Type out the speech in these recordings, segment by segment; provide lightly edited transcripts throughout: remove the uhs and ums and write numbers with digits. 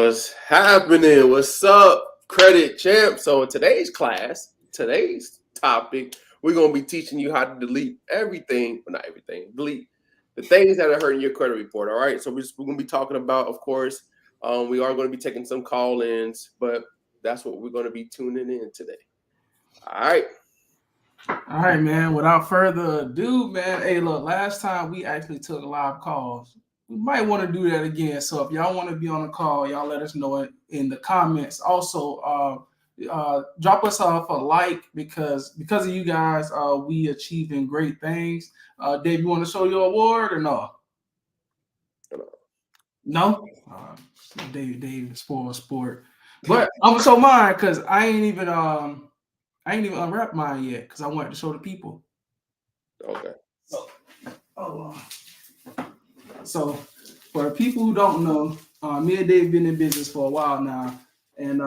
What's happening? What's up, credit champ? So in today's class, today's topic, we're gonna be teaching you how to delete everything, well, not everything, delete the things that are hurting your credit report. All right. So we're gonna be talking about, of course, we are going to be taking some call-ins, but that's what we're going to be tuning in today. All right. All right, man. Without further ado, man. Hey, look, last time we actually took live calls. We might want to do that again. So if y'all want to be on the call, y'all let us know it in the comments. Also, drop us off a like because of you guys, we achieving great things. Dave, you want to show your award or no? No. Dave, spoil sport. But I'm gonna show mine because I ain't even unwrapped mine yet because I wanted to show the people. Okay. So for the people who don't know, me and Dave been in business for a while now, and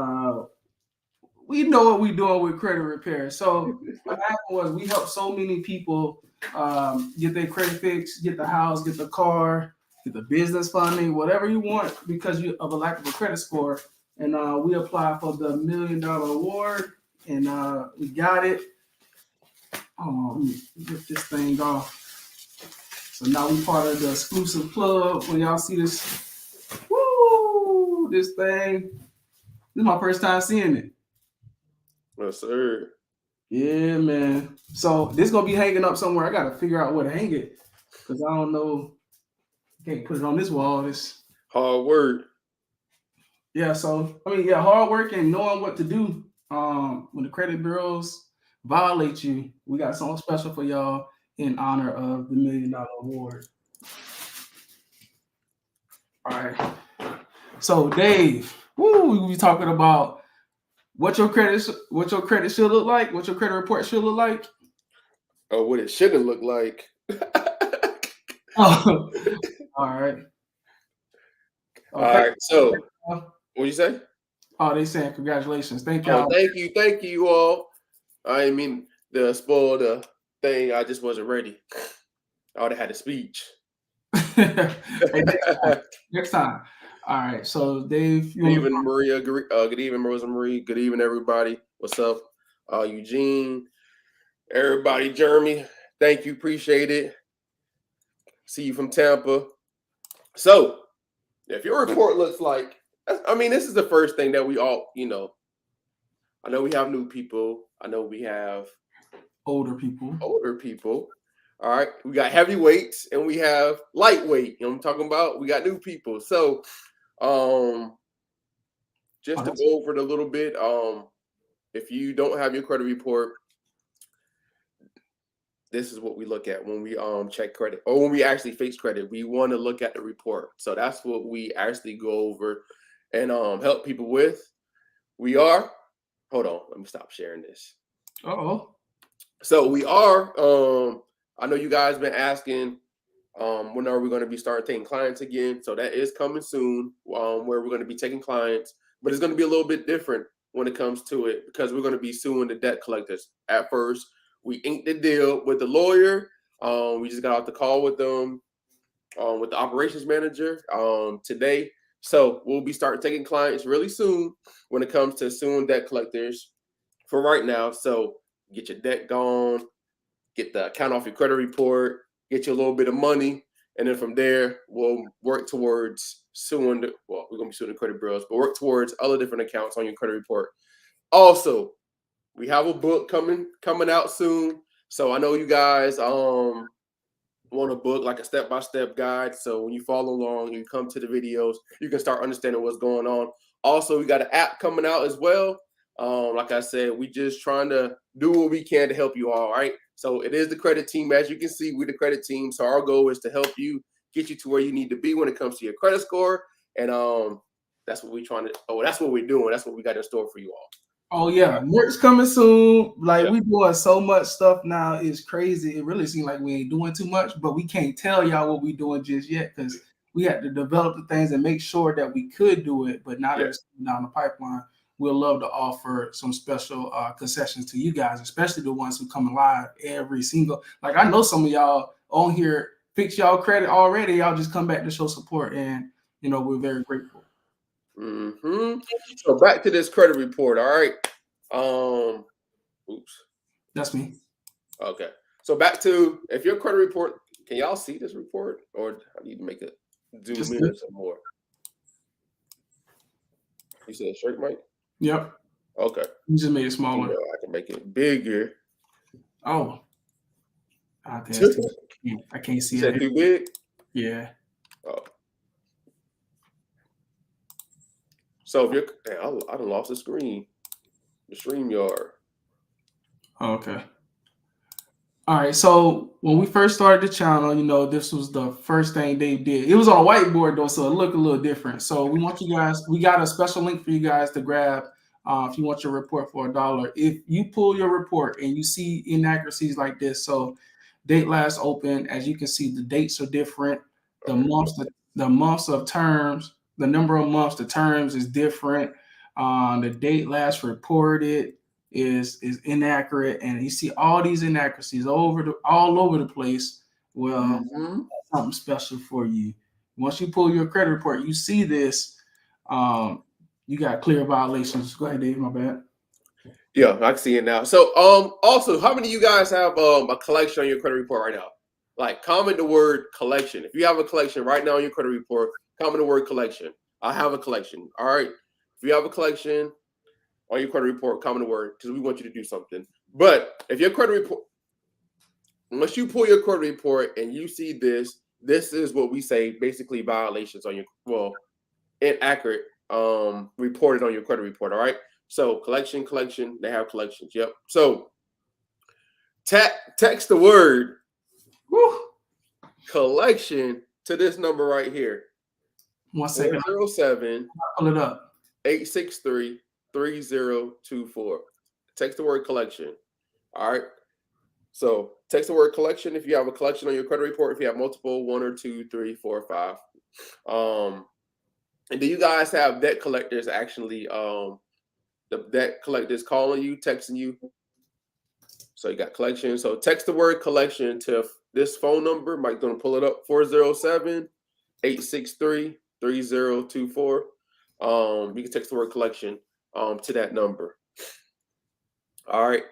we know what we're doing with credit repair. So what happened was we helped so many people get their credit fixed, get the house, get the car, get the business funding, whatever you want because of a lack of a credit score. And we applied for the $1 million award, and we got it. Oh, let me get this thing off. So now we part of the exclusive club. When y'all see this, woo, this thing. This is my first time seeing it. Yes, sir. Yeah, man. So this gonna be hanging up somewhere. I gotta figure out where to hang it because I don't know. Can't put it on this wall. This hard work. Yeah. So I mean, yeah, hard work and knowing what to do. When the credit bureaus violate you, we got something special for y'all in honor of the $1 million award. All right. So Dave, we'll be talking about what your credit should look like, what your credit report should look like. Oh, what it shouldn't look like. Oh, all right. Okay. All right. So, what you say? Oh, they saying congratulations. Thank y'all. Oh, thank you all. I mean, the spoil the thing. I just wasn't ready. I would have had a speech. Hey, next time. All right. So, Dave. Good evening, Maria. Good evening, Rosemarie. Good evening, everybody. What's up? Eugene. Everybody, Jeremy. Thank you. Appreciate it. See you from Tampa. So, if your report looks like, I mean, this is the first thing that we all, I know we have new people. I know we have older people. All right. We got heavyweights and we have lightweight. You know what I'm talking about? We got new people. So, just to go over it a little bit, if you don't have your credit report, this is what we look at when we check credit or when we actually fix credit. We want to look at the report. So that's what we actually go over and help people with. Hold on, let me stop sharing this. So we are, I know you guys been asking when are we going to be starting taking clients again. So that is coming soon, where we're going to be taking clients, but it's going to be a little bit different when it comes to it because we're going to be suing the debt collectors. At first, we inked the deal with the lawyer. We just got off the call with them, with the operations manager today. So we'll be starting taking clients really soon when it comes to suing debt collectors for right now. So get your debt gone, get the account off your credit report, get you a little bit of money. And then from there, we'll work towards suing. We're going to be suing the credit bureaus, but work towards other different accounts on your credit report. Also, we have a book coming out soon. So I know you guys want a book like a step-by-step guide. So when you follow along, you come to the videos, you can start understanding what's going on. Also, we got an app coming out as well. Like I said, we just trying to do what we can to help you all right? So it is the credit team. As you can see, we're the credit team. So our goal is to help you get you to where you need to be when it comes to your credit score. And that's what that's what we're doing. That's what we got in store for you all. Oh yeah, merch coming soon. We doing so much stuff now. It's crazy. It really seems like we ain't doing too much, but we can't tell y'all what we doing just yet because we had to develop the things and make sure that we could do it. But now that it's down the pipeline, we'll love to offer some special concessions to you guys, especially the ones who come live every single. Like I know some of y'all on here fix y'all credit already. Y'all just come back to show support, and we're very grateful. Mm-hmm. So back to this credit report. All right. Oops. That's me. Okay. So back to if your credit report, can y'all see this report, or I need to make it zoom in some more? You said straight, Mike? Yep. Okay. You just made it smaller. I can make it bigger. Oh. I can't see You said it. too big? Yeah. Oh. So if you're, I done lost the screen. The StreamYard. Okay. All right. So when we first started the channel, this was the first thing they did. It was on a whiteboard though, so it looked a little different. So we want you guys. We got a special link for you guys to grab if you want your report for $1. If you pull your report and you see inaccuracies like this, so date last open, as you can see, the dates are different. The months of terms, the number of months, the terms is different. The date last reported is inaccurate, and you see all these inaccuracies all over the place. Well, something special for you. Once you pull your credit report, you see this. You got clear violations. Go ahead, Dave. My bad. Yeah, I can see it now. So, also, how many of you guys have a collection on your credit report right now? Like, comment the word collection. If you have a collection right now on your credit report, comment the word collection. I have a collection. All right. If you have a collection on your credit report, comment the word because we want you to do something. But if your credit report, once you pull your credit report and you see this, this is what we say basically violations on your inaccurate reported on your credit report. All right. So collection, they have collections. Yep. So text the word collection to this number right here. 1 second. 407 pull it up. 863 3024. Text the word collection. All right. So text the word collection if you have a collection on your credit report. If you have multiple, 1 or 2, 3, 4, 5. And do you guys have debt collectors actually the debt collectors calling you, texting you? So you got collection. So text the word collection to this phone number. Mike's gonna pull it up, 407-863-3024. You can text the word collection to that number. All right.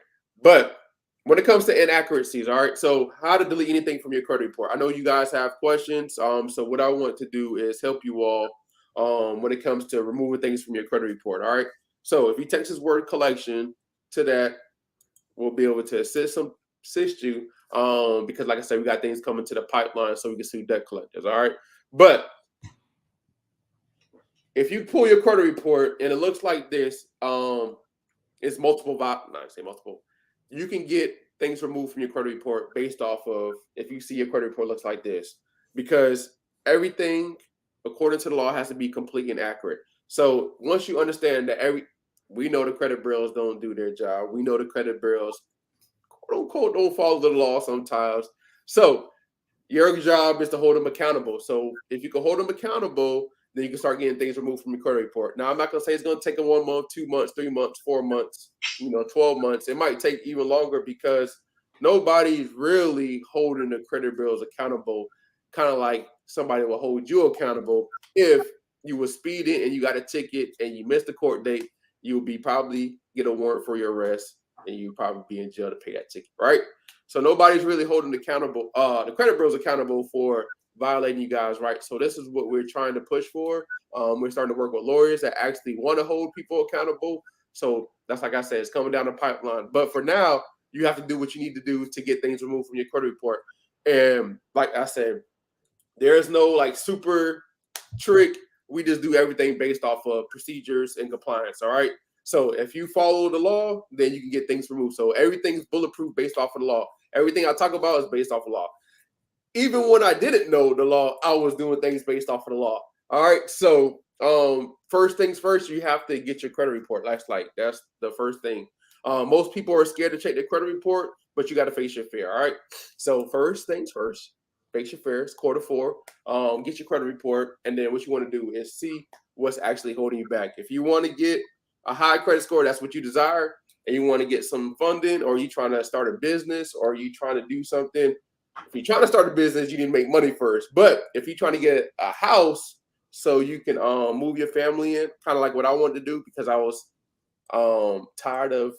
But when it comes to inaccuracies, all right, so how to delete anything from your credit report. I know you guys have questions. So what I want to do is help you all when it comes to removing things from your credit report. All right. So if you text this word collection to that, we'll be able to assist you. Because like I said, we got things coming to the pipeline so we can sue debt collectors. All right. But if you pull your credit report and it looks like this, it's multiple. Not say multiple. You can get things removed from your credit report based off of if you see your credit report looks like this, because everything according to the law has to be complete and accurate. So once you understand that we know the credit bureaus don't do their job. We know the credit bureaus, quote unquote, don't follow the law sometimes. So your job is to hold them accountable. So if you can hold them accountable, then you can start getting things removed from your credit report. Now, I'm not going to say it's going to take them 1 month, 2 months, 3 months, 4 months, 12 months. It might take even longer because nobody's really holding the credit bureaus accountable, kind of like somebody will hold you accountable. If you were speeding and you got a ticket and you missed the court date, you'll be probably get a warrant for your arrest and you'll probably be in jail to pay that ticket, right? So nobody's really holding the credit bureaus accountable for violating you guys' rights. So this is what we're trying to push for. We're starting to work with lawyers that actually want to hold people accountable. So that's, like I said, it's coming down the pipeline. But for now, you have to do what you need to do to get things removed from your credit report. And like I said, there's no like super trick. We just do everything based off of procedures and compliance. All right. So if you follow the law, then you can get things removed. So everything's bulletproof based off of the law. Everything I talk about is based off of law. Even when I didn't know the law, I was doing things based off of the law. All right. So first things first, you have to get your credit report. That's the first thing. Most people are scared to check their credit report, but you got to face your fear. All right. So first things first, face your fear. It's Q4. Get your credit report, and then what you want to do is see what's actually holding you back. If you want to get a high credit score, that's what you desire, and you want to get some funding, or you trying to start a business, or you trying to do something. If you're trying to start a business, you need to make money first. But if you're trying to get a house, so you can move your family in, kind of like what I wanted to do because I was tired of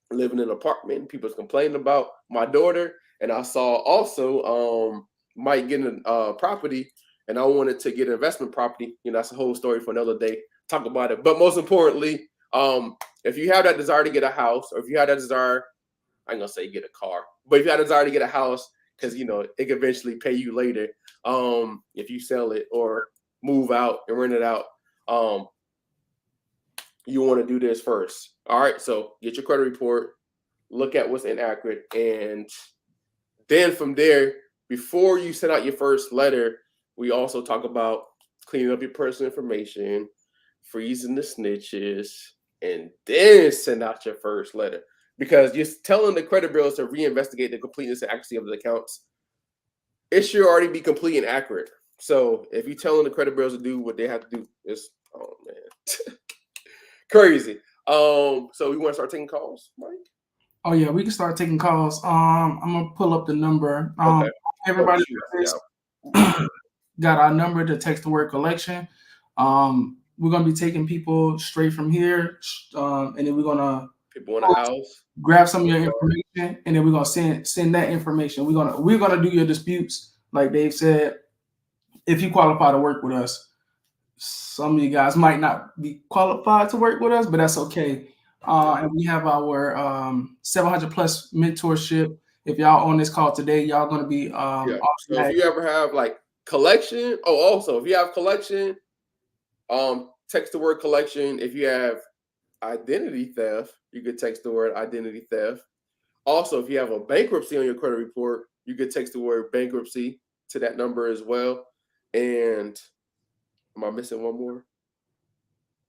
living in an apartment. People was complaining about my daughter, and I saw also Mike getting a property, and I wanted to get an investment property. You know, that's a whole story for another day. Talk about it. But most importantly, if you have that desire to get a house, or if you have that desire, I'm gonna say get a car, but if you have a desire to get a house, because you know it can eventually pay you later, if you sell it or move out and rent it out, um, you want to do this first. All right, so get your credit report, look at what's inaccurate, and then from there, before you send out your first letter, we also talk about cleaning up your personal information, freezing the snitches, and then send out your first letter. Because you're telling the credit bureaus to reinvestigate the completeness and accuracy of the accounts, it should already be complete and accurate. So if you're telling the credit bureaus to do what they have to do, it's oh man, crazy. So we want to start taking calls, Mike? Oh yeah, we can start taking calls. I'm gonna pull up the number. Okay. Everybody Oh, shoot, got our number to text the word collection. We're gonna be taking people straight from here, and then we're gonna people in the house. grab some of your information, and then we're gonna send that information. We're gonna do your disputes, like Dave said. If you qualify to work with us, some of you guys might not be qualified to work with us, but that's okay. And we have our 700 plus mentorship. If y'all on this call today, y'all gonna be Yeah. So if you ever have like collection, also if you have collection, text the word collection. If you have identity theft, you could text the word identity theft. Also, if you have a bankruptcy on your credit report, you could text the word bankruptcy to that number as well. And am I missing one more?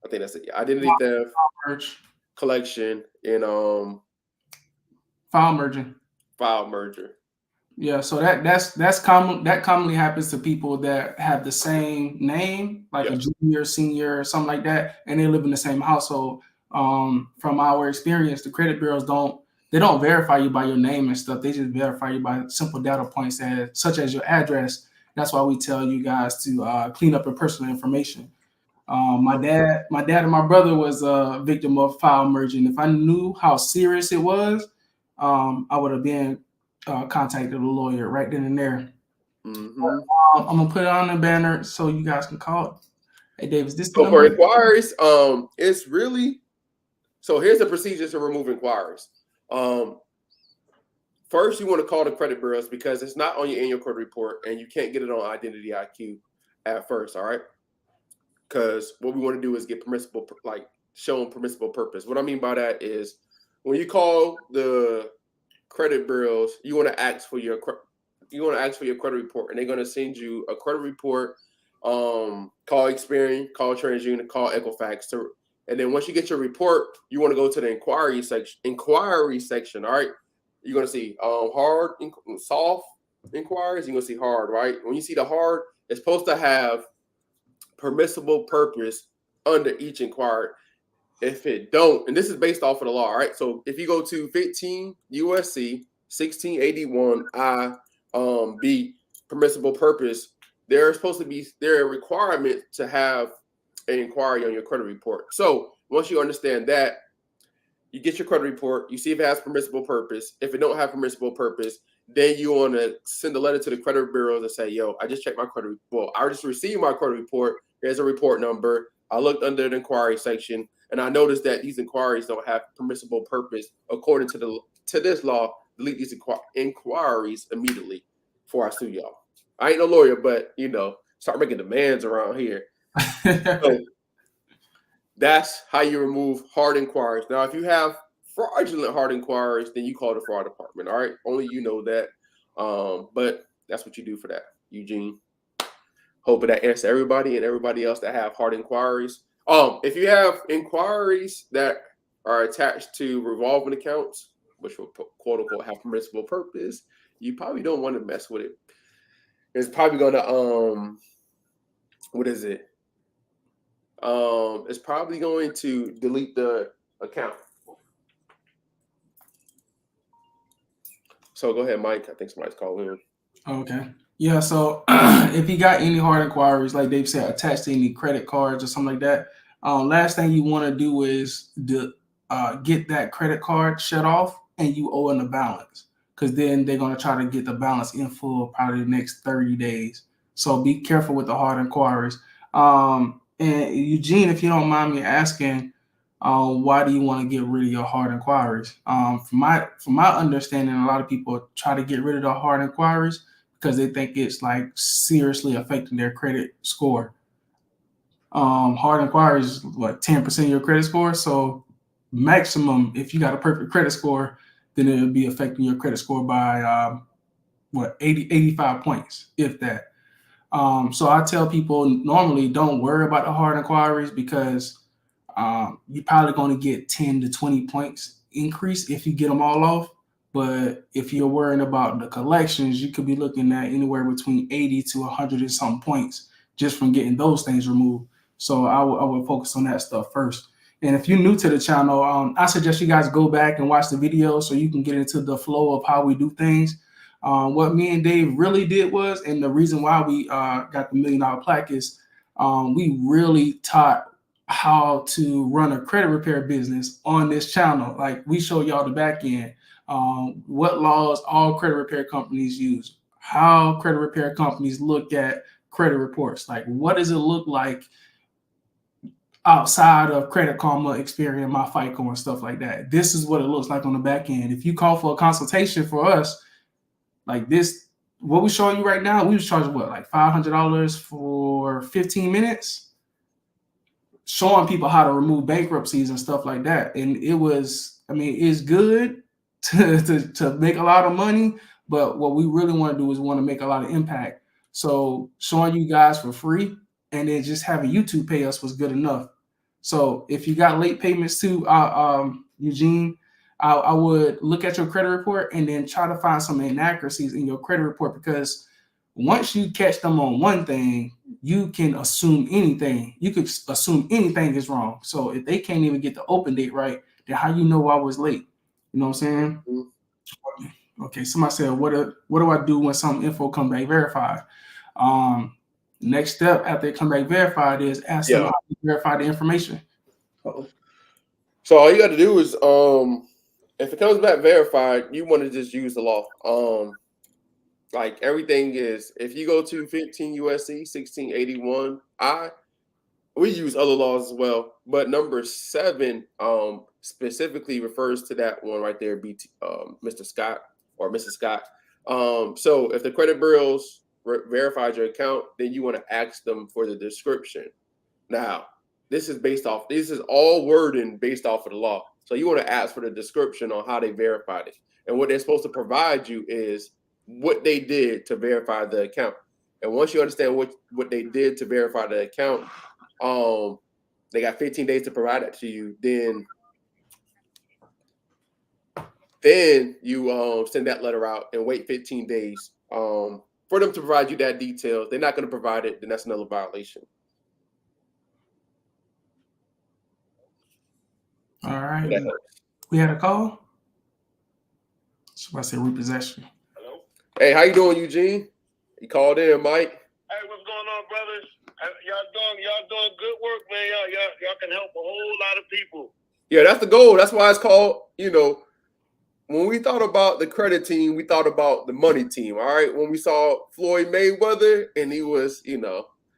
I think that's it. Yeah, identity theft, merge, collection, and file merging. file merger. Yeah, so that's common. That commonly happens to people that have the same name, like a junior, senior, or something like that, and they live in the same household. From our experience, the credit bureaus don't verify you by your name and stuff. They just verify you by simple data points such as your address. That's why we tell you guys to clean up your personal information. My dad and my brother was a victim of file merging. If I knew how serious it was, I would have been contacted a lawyer right then and there. Mm-hmm. I'm gonna put it on the banner so you guys can call. Hey, Davis, this the So number? for inquiries, it's really so. Here's the procedures to remove inquiries. First, you want to call the credit bureaus because it's not on your annual credit report, and you can't get it on Identity IQ at first. All right, because what we want to do is get permissible, like showing permissible purpose. What I mean by that is when you call the credit bureaus, you want to ask for your credit report, and they're going to send you a credit report. Call Experian, call TransUnion, call Equifax. And then once you get your report, you want to go to the inquiry section. All right, you're going to see hard, soft inquiries. You're going to see hard. Right, when you see the hard, it's supposed to have permissible purpose under each inquiry. If it don't, and this is based off of the law, right? So if you go to 15 USC 1681 I B permissible purpose, there's supposed to be a requirement to have an inquiry on your credit report. So once you understand that, you get your credit report, you see if it has permissible purpose. If it don't have permissible purpose, then you want to send a letter to the credit bureau and say, yo, I just checked my credit report. I just received my credit report. Here's a report number. I looked under the inquiry section, and I noticed that these inquiries don't have permissible purpose. According to this law, delete these inquiries immediately before I sue y'all. I ain't no lawyer, but start making demands around here. So that's how you remove hard inquiries. Now, if you have fraudulent hard inquiries, then you call the fraud department. All right, only you know that. But that's what you do for that, Eugene. Hoping that answers everybody and everybody else that have hard inquiries. If you have inquiries that are attached to revolving accounts, which will quote unquote have permissible purpose, you probably don't want to mess with it. It's probably gonna what is it? It's probably going to delete the account. So go ahead, Mike. I think somebody's calling in. Okay. Yeah, so if you got any hard inquiries, like Dave said, attached to any credit cards or something like that, last thing you want to do is get that credit card shut off and you owe in a balance because then they're going to try to get the balance in full probably the next 30 days. So be careful with the hard inquiries. And Eugene, if you don't mind me asking, why do you want to get rid of your hard inquiries? From my understanding, a lot of people try to get rid of the hard inquiries because they think it's like seriously affecting their credit score. Hard inquiries is what 10% of your credit score. So maximum, if you got a perfect credit score, then it'll be affecting your credit score by 85 points, if that. So I tell people normally don't worry about the hard inquiries because you're probably going to get 10 to 20 points increase if you get them all off. But if you're worrying about the collections, you could be looking at anywhere between 80 to 100 and some points just from getting those things removed. So I would focus on that stuff first. And if you're new to the channel, I suggest you guys go back and watch the video so you can get into the flow of how we do things. What me and Dave really did was, and the reason why we got the $1 million plaque is we really taught how to run a credit repair business on this channel. Like we show y'all the back end, what laws all credit repair companies use, how credit repair companies look at credit reports. Like what does it look like outside of Credit Karma, Experian, My FICO, and stuff like that? This is what it looks like on the back end. If you call for a consultation for us, like this, what we're showing you right now, we was charging what, like $500 for 15 minutes? Showing people how to remove bankruptcies and stuff like that. And it was, I mean, it's good to make a lot of money, but what we really want to do is we want to make a lot of impact. So showing you guys for free and then just having YouTube pay us was good enough. So if you got late payments too, Eugene, I would look at your credit report and then try to find some inaccuracies in your credit report because once you catch them on one thing, you can assume anything. You could assume anything is wrong. So if they can't even get the open date right, then how you know I was late? You know what I'm saying? Okay, somebody said, what do I do when some info come back verified? Next step after they come back verified is ask them how to verify the information. So all you got to do is, if it comes back verified, you want to just use the law. Like everything is, if you go to 15 USC 1681 we use other laws as well, but number 7 specifically refers to that one right there, Mr. Scott or Mrs. Scott. So if the credit bureaus verified your account, then you want to ask them for the description. Now, this is all wording based off of the law. So you want to ask for the description on how they verified it. And what they're supposed to provide you is what they did to verify the account. And once you understand what they did to verify the account, they got 15 days to provide that to you. Then you send that letter out and wait 15 days for them to provide you that details. They're not going to provide it, then that's another violation. All right. We had a call. Somebody said repossession. Hello. Hey, how you doing, Eugene? You called in, Mike. Hey, what's going on, brothers? Y'all doing good work, man. Y'all can help a whole lot of people. Yeah, that's the goal. That's why it's called, when we thought about the credit team, we thought about the money team. All right. When we saw Floyd Mayweather and he was,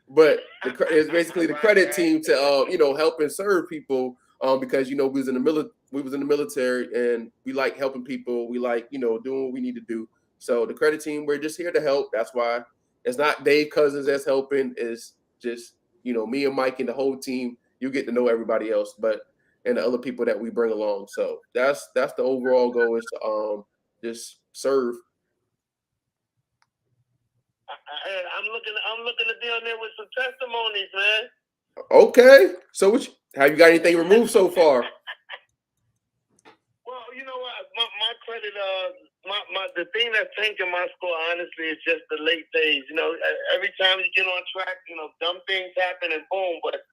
but it's basically the credit team to, help and serve people. Because we was in the military and we like helping people. We like, doing what we need to do. So the credit team, we're just here to help. That's why it's not Dave Cousins that's helping. It's just, me and Mike and the whole team. You get to know everybody else, and the other people that we bring along. So that's the overall goal is to just serve. I'm looking to be on there with some testimonies, man. Okay. So have you got anything removed so far? Well, you know what? My credit, the thing that's tanking my score, honestly, is just the late days. Every time you get on track, dumb things happen and boom. But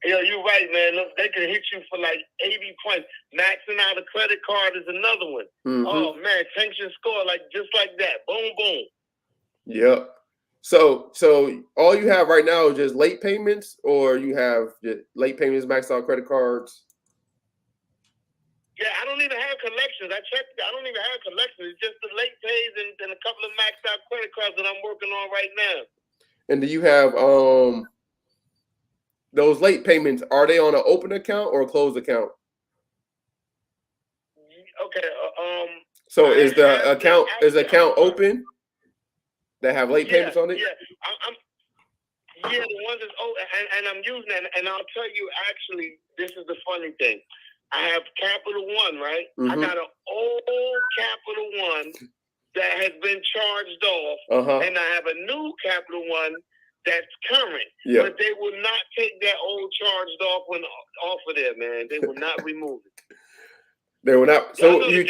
you're right, man. Look, they can hit you for like 80 points. Maxing out a credit card is another one. Mm-hmm. Oh man, tanks your score just like that. Boom, boom. Yep. So all you have right now is just late payments, or you have just late payments, maxed out credit cards. Yeah, I don't even have collections. I checked. I don't even have collections. It's just the late pays and a couple of maxed out credit cards that I'm working on right now. And do you have those late payments? Are they on an open account or a closed account? Okay. So is the account open that have late payments on it? Yeah, the ones that's open, and I'm using that. And I'll tell you, actually, this is the funny thing. I have Capital One, right? Mm-hmm. I got an old Capital One that has been charged off, and I have a new Capital One that's current. Yeah. But they will not take that old charged off off of there, man. They will not remove it. They will not. So you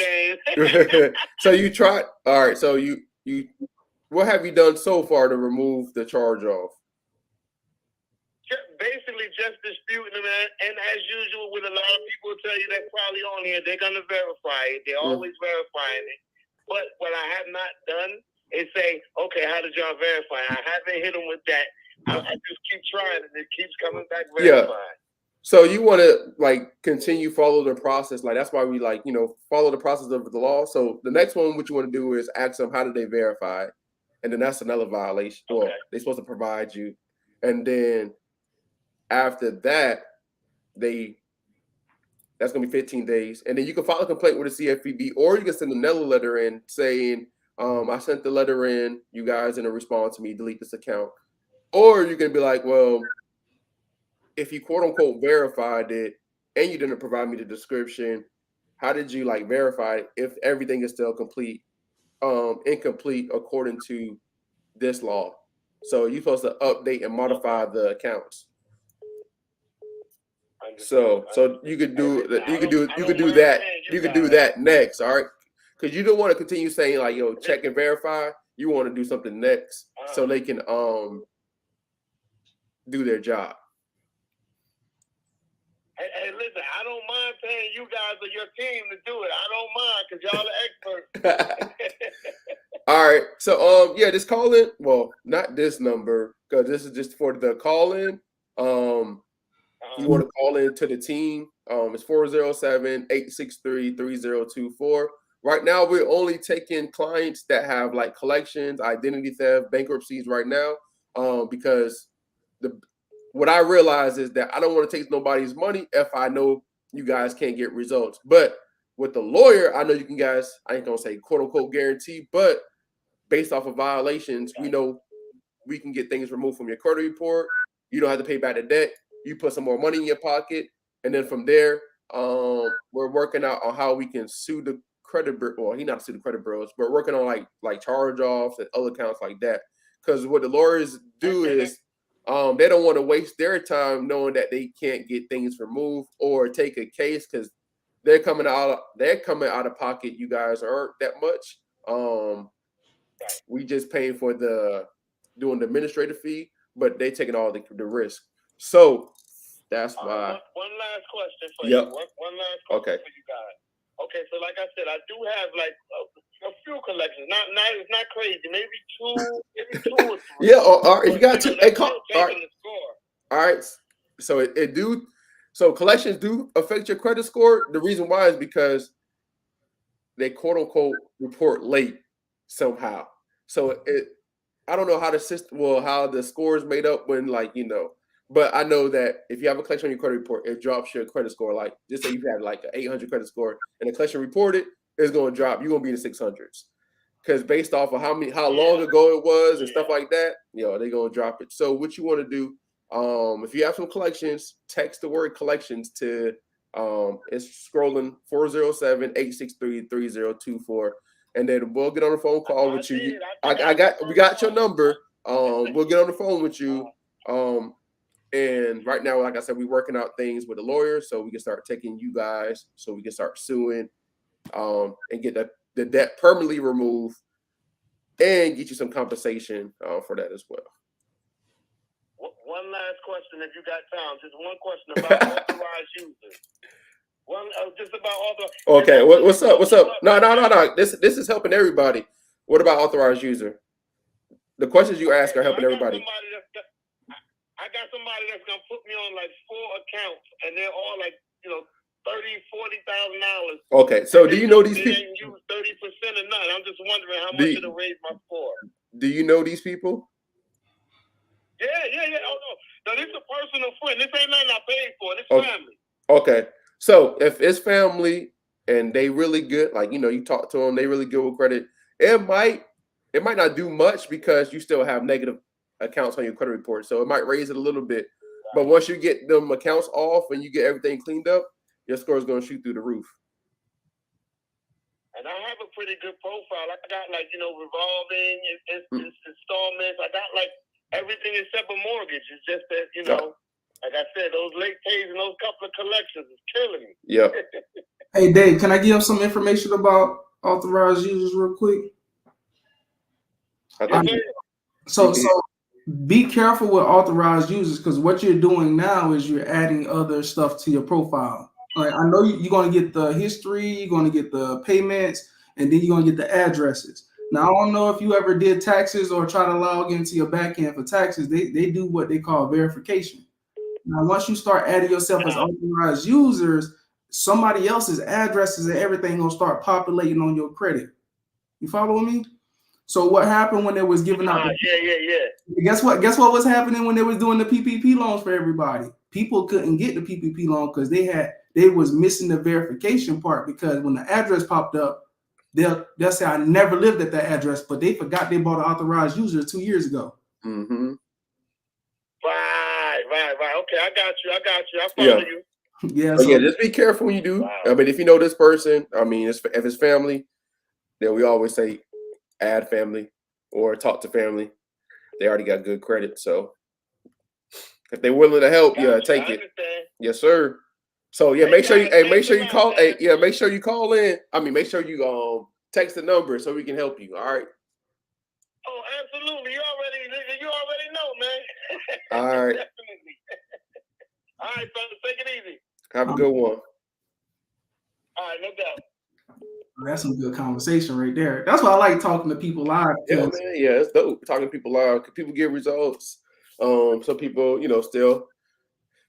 so you tried. All right. So you what have you done so far to remove the charge off? Basically, just disputing them, and as usual, with a lot of people tell you that probably on here, they're gonna verify it. They're always verifying it. But what I have not done is say, okay, how did y'all verify? I haven't hit them with that. I just keep trying, and it keeps coming back verified. Yeah. So you want to continue follow the process, that's why we follow the process of the law. So the next one, what you want to do is ask them how did they verify, and then that's another violation. Okay. Well, they're supposed to provide you, and then after that, that's gonna be 15 days, and then you can file a complaint with the CFPB, or you can send another letter in saying, I sent the letter in, you guys didn't respond to me, delete this account. Or you can be like, well, if you quote unquote verified it and you didn't provide me the description, how did you verify it if everything is still incomplete according to this law? So you're supposed to update and modify the accounts. So you could do that next, all right? Because you don't want to continue saying check and verify. You want to do something next so they can do their job. Hey, listen, I don't mind paying you guys or your team to do it. I don't mind because y'all are experts. All right. So this call in. Well, not this number because this is just for the call in. You want to call in to the team. It's 407-863-3024. Right now, we're only taking clients that have collections, identity theft, bankruptcies right now, because what I realize is that I don't want to take nobody's money if I know you guys can't get results. But with the lawyer, I know you can guys, I ain't gonna say quote unquote guarantee, but based off of violations, we know we can get things removed from your credit report. You don't have to pay back the debt. You put some more money in your pocket, and then from there, we're working out on how we can sue the credit bureau. Well, he's not sue the credit bureaus, but we're working on like charge offs and other accounts like that. Because what the lawyers do is they don't want to waste their time knowing that they can't get things removed or take a case because they're coming out of pocket. You guys aren't that much. We just paying for doing the administrative fee, but they taking all the risk. So that's why. One last question for you. One last question for you guys. Okay, so like I said, I do have a few collections. It's not crazy. Maybe two or three. Yeah. All right. You got two. Hey, all right. All right. So So collections do affect your credit score. The reason why is because they quote unquote report late somehow. So I don't know how the system, how the score is made up when but I know that if you have a collection on your credit report, it drops your credit score. Just say you have an 800 credit score and the collection reported, it's going to drop. You're going to be in the 600s because based off of how long ago it was and stuff like that, they're going to drop it. So what you want to do, if you have some collections, text the word collections to it's scrolling 407-863-3024, and then we'll get on the phone call with you. We got your number. We'll get on the phone with you. And right now, like I said, we're working out things with the lawyer so we can start taking you guys, so we can start suing, and get the debt permanently removed and get you some compensation for that as well. One last question, if you got time. Just one question about authorized users. Just about authorized. Okay, what's up? No. This is helping everybody. What about authorized user? The questions you ask are So helping everybody. I got somebody that's gonna put me on like 4 accounts, and they're all like, $30,000-$40,000. Okay, so do you know these they people? ain't use 30% or nothing. I'm just wondering how much it'll raise my score. Do you know these people? Yeah. Oh no, this is a personal friend. This ain't nothing I paid for. This family. Okay, so if it's family and they really good, like you talk to them, they really good with credit. It might not do much because you still have negative accounts on your credit report, so it might raise it a little bit. But once you get them accounts off and you get everything cleaned up, your score is going to shoot through the roof. And I have a pretty good profile. I got revolving installments. I got like everything except a mortgage. It's just that like I said, those late pays and those couple of collections is killing me. Yeah. Hey Dave, can I give some information about authorized users real quick? So be careful with authorized users, because what you're doing now is you're adding other stuff to your profile. Like, I know you're going to get the history, you're going to get the payments, and then you're going to get the addresses. Now, I don't know if you ever did taxes or try to log into your back end for taxes. They do what they call verification. Now, once you start adding yourself as authorized users, somebody else's addresses and everything going to start populating on your credit. You following me? So what happened when they was giving out? Guess what? Guess what was happening when they was doing the PPP loans for everybody? People couldn't get the PPP loan because they was missing the verification part, because when the address popped up, they'll say I never lived at that address, but they forgot they bought an authorized user 2 years ago. Mm-hmm. Right. Okay, I got you. I follow you. Yeah. So just be careful when you do. Wow. I mean, if you know this person, if it's family, then we always say add family or talk to family. They already got good credit, so if they're willing to help, take it. Yes, sir. So make sure you call. Make sure you call in. Make sure you text the number so we can help you. All right. Oh, absolutely. You already know, man. All right. Definitely. All right, fellas, take it easy. Have a good one. All right, no doubt. That's some good conversation right there. That's why I like talking to people live. Yeah, man. Yeah, it's dope talking to people live. People get results. Some people, still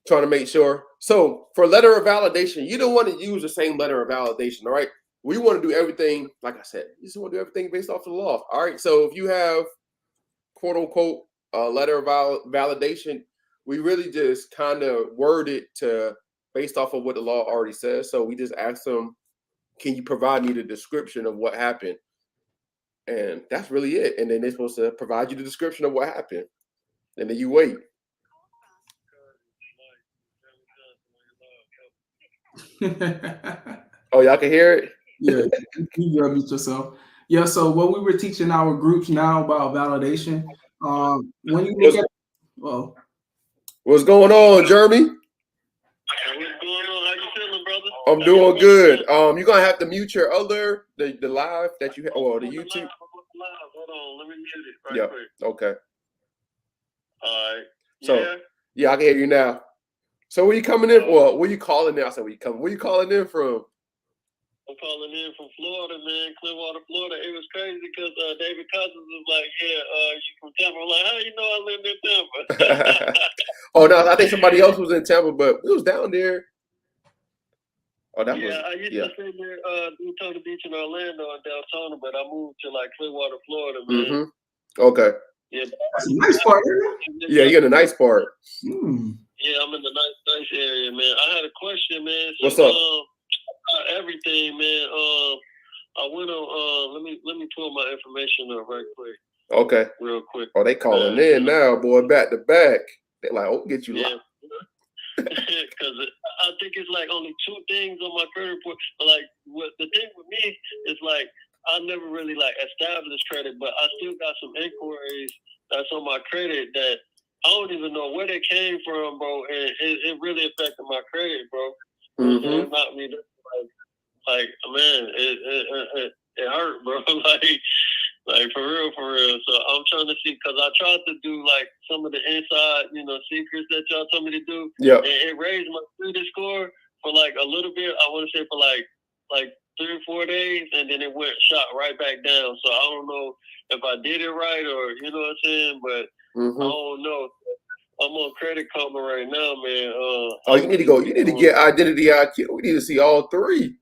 trying to make sure. So for letter of validation, you don't want to use the same letter of validation, all right? We want to do everything, like I said, you just want to do everything based off the law, all right? So if you have, quote unquote, a letter of validation, we really just kind of word it to based off of what the law already says. So we just ask them, can you provide me the description of what happened? And that's really it. And then they're supposed to provide you the description of what happened. And then you wait. Oh, y'all can hear it? Yeah, you gotta mute yourself. Yeah, so what we were teaching our groups now about validation, when you look at, what's going on, Jeremy? What's going on? How you feeling, brother? I'm doing good. You're gonna have to mute your the live that you have, or the YouTube. Hold on, let me mute it right quick. Okay. All right. So yeah, I can hear you now. So where you coming in? Well, where you calling in? I said, where you calling in from? I'm calling in from Florida, man, Clearwater, Florida. It was crazy because David Cousins was like, you from Tampa. I'm like, how you know I lived in Tampa? Oh, no, I think somebody else was in Tampa, but we was down there. Oh, that was. I used to stay there, Daytona Beach in Orlando and Deltona, but I moved to like Clearwater, Florida, man. Mm-hmm. Okay. Yeah, that's a nice part, isn't it? Yeah, you're in a nice part. Yeah, I'm in the nice area, man. I had a question, man. So, what's up? Everything, man. I went on. Let me pull my information up right quick. Okay. Real quick. Oh, they calling in now, boy, back to back. They're like, oh, get you live. Because I think it's like only 2 things on my credit report. But like, what the thing with me is like, I never really like established credit, but I still got some inquiries that's on my credit that I don't even know where they came from, bro. And it really affected my credit, bro. It knocked me like man, it hurt, bro. like for real. So I'm trying to see, because I tried to do like some of the inside, secrets that y'all told me to do. Yeah. And it raised my credit score for like a little bit. I want to say for like 3 or 4 days, and then it went shot right back down. So I don't know if I did it right or you know what I'm saying, but I don't know. I'm on Credit Karma right now, man. Oh, you need to go. You need to get Identity IQ. We need to see all three.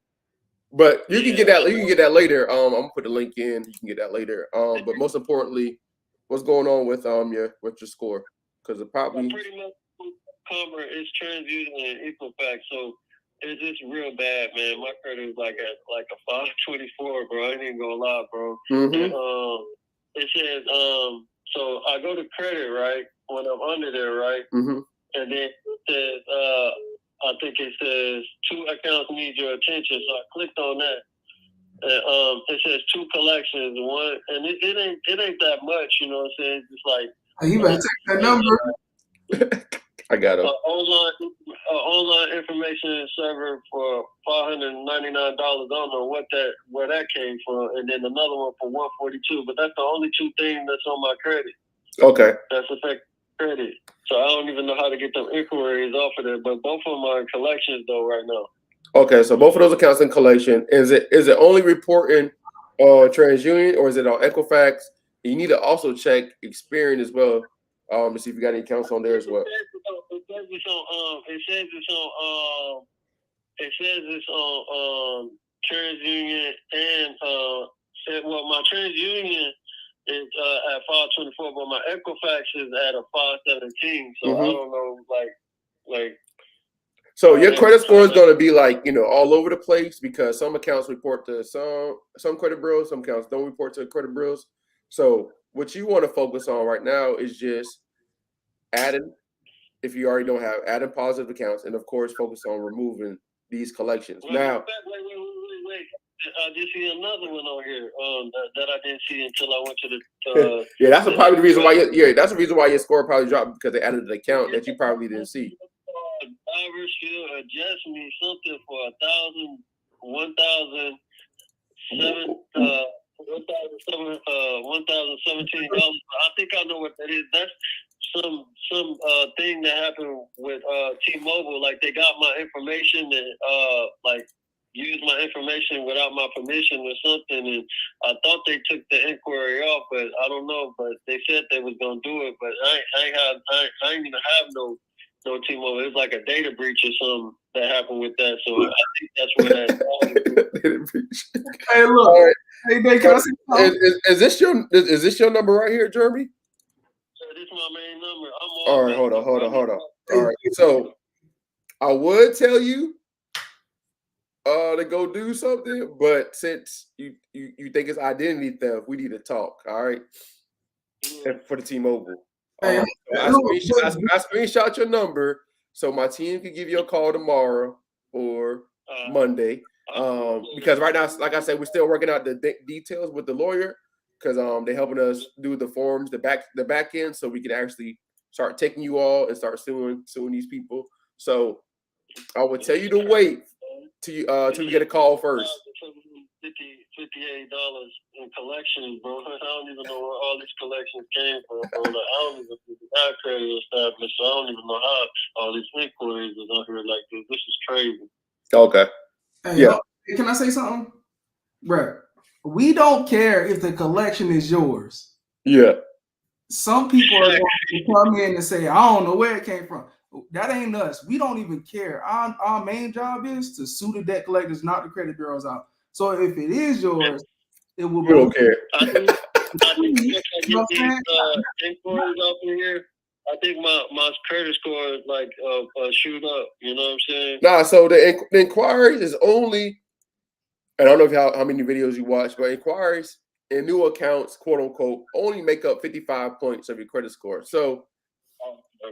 But you can get that. You can get that later. I'm gonna put the link in. You can get that later. But most importantly, what's going on with your score? Because it probably pretty much Karma is TransUnion and Equifax, so it's just real bad, man. My credit is like a 524, bro. I ain't even gonna lie, bro. And, it says so I go to credit, right, when I'm under there, right, and then it says I think it says 2 accounts need your attention, so I clicked on that. And, it says 2 collections, one, and it ain't that much, you know what I'm saying? It's just like you better take that number. I got it. Online information server for $599. I don't know where that came from, and then another one for $142. But that's the only 2 things that's on my credit. Okay. That's affecting credit. So I don't even know how to get them inquiries off of there. But both of them are in collections though right now. Okay, so both of those accounts in collection. Is it only reporting on TransUnion or is it on Equifax? You need to also check Experian as well. To see if you got any accounts on there as well. It says it's on TransUnion and my TransUnion is at 524, but my Equifax is at a 517. So I don't know, like. So your credit score is going to be all over the place because some accounts report to some credit bureaus, some accounts don't report to credit bureaus. So what you want to focus on right now is just adding, if you already don't have, adding positive accounts, and of course focus on removing these collections. Wait. I just see another one on here that I didn't see until I went to the. Yeah, that's probably the reason why. That's the reason why your score probably dropped because they added an account that you probably didn't see. Driver should adjust me something for $1,017. I think I know what that is. That's some thing that happened with T-Mobile. Like they got my information and used my information without my permission or something. And I thought they took the inquiry off, but I don't know. But they said they was gonna do it, but I ain't even have no T-Mobile. It's like a data breach or something that happened with that. So I think that's where that. Data breach. Hey, look. All right. Hey, Dave, can I say something? Is this your number right here, Jeremy? This is my main number. All right, hold on. All right, so I would tell you to go do something, but since you think it's identity theft, we need to talk. All right, for the T-Mobile. Hey, I screenshot your number so my team can give you a call tomorrow or Monday. Because right now, like I said, we're still working out the details with the lawyer because they're helping us do the forms, the back end, so we can actually start taking you all and start suing these people. So I would tell you to wait till you get a call first. $58 in collections, bro. I don't even know where all these collections came from, bro. Like, I don't even think our credit established, so I don't even know how all these inquiries is on here like this. This is crazy. Okay. Hey, yeah. Can I say something? Bro, we don't care if the collection is yours. Yeah. Some people are going to come in and say, I don't know where it came from. That ain't us. We don't even care. Our main job is to sue the debt collectors, not the credit bureaus out. So if it is yours, it will be. We don't care. I think these inquiries off in here, I think my credit score is shoot up. You know what I'm saying? Nah, so the inquiries is only, and I don't know how many videos you watch, but inquiries and new accounts, quote unquote, only make up 55 points of your credit score. So,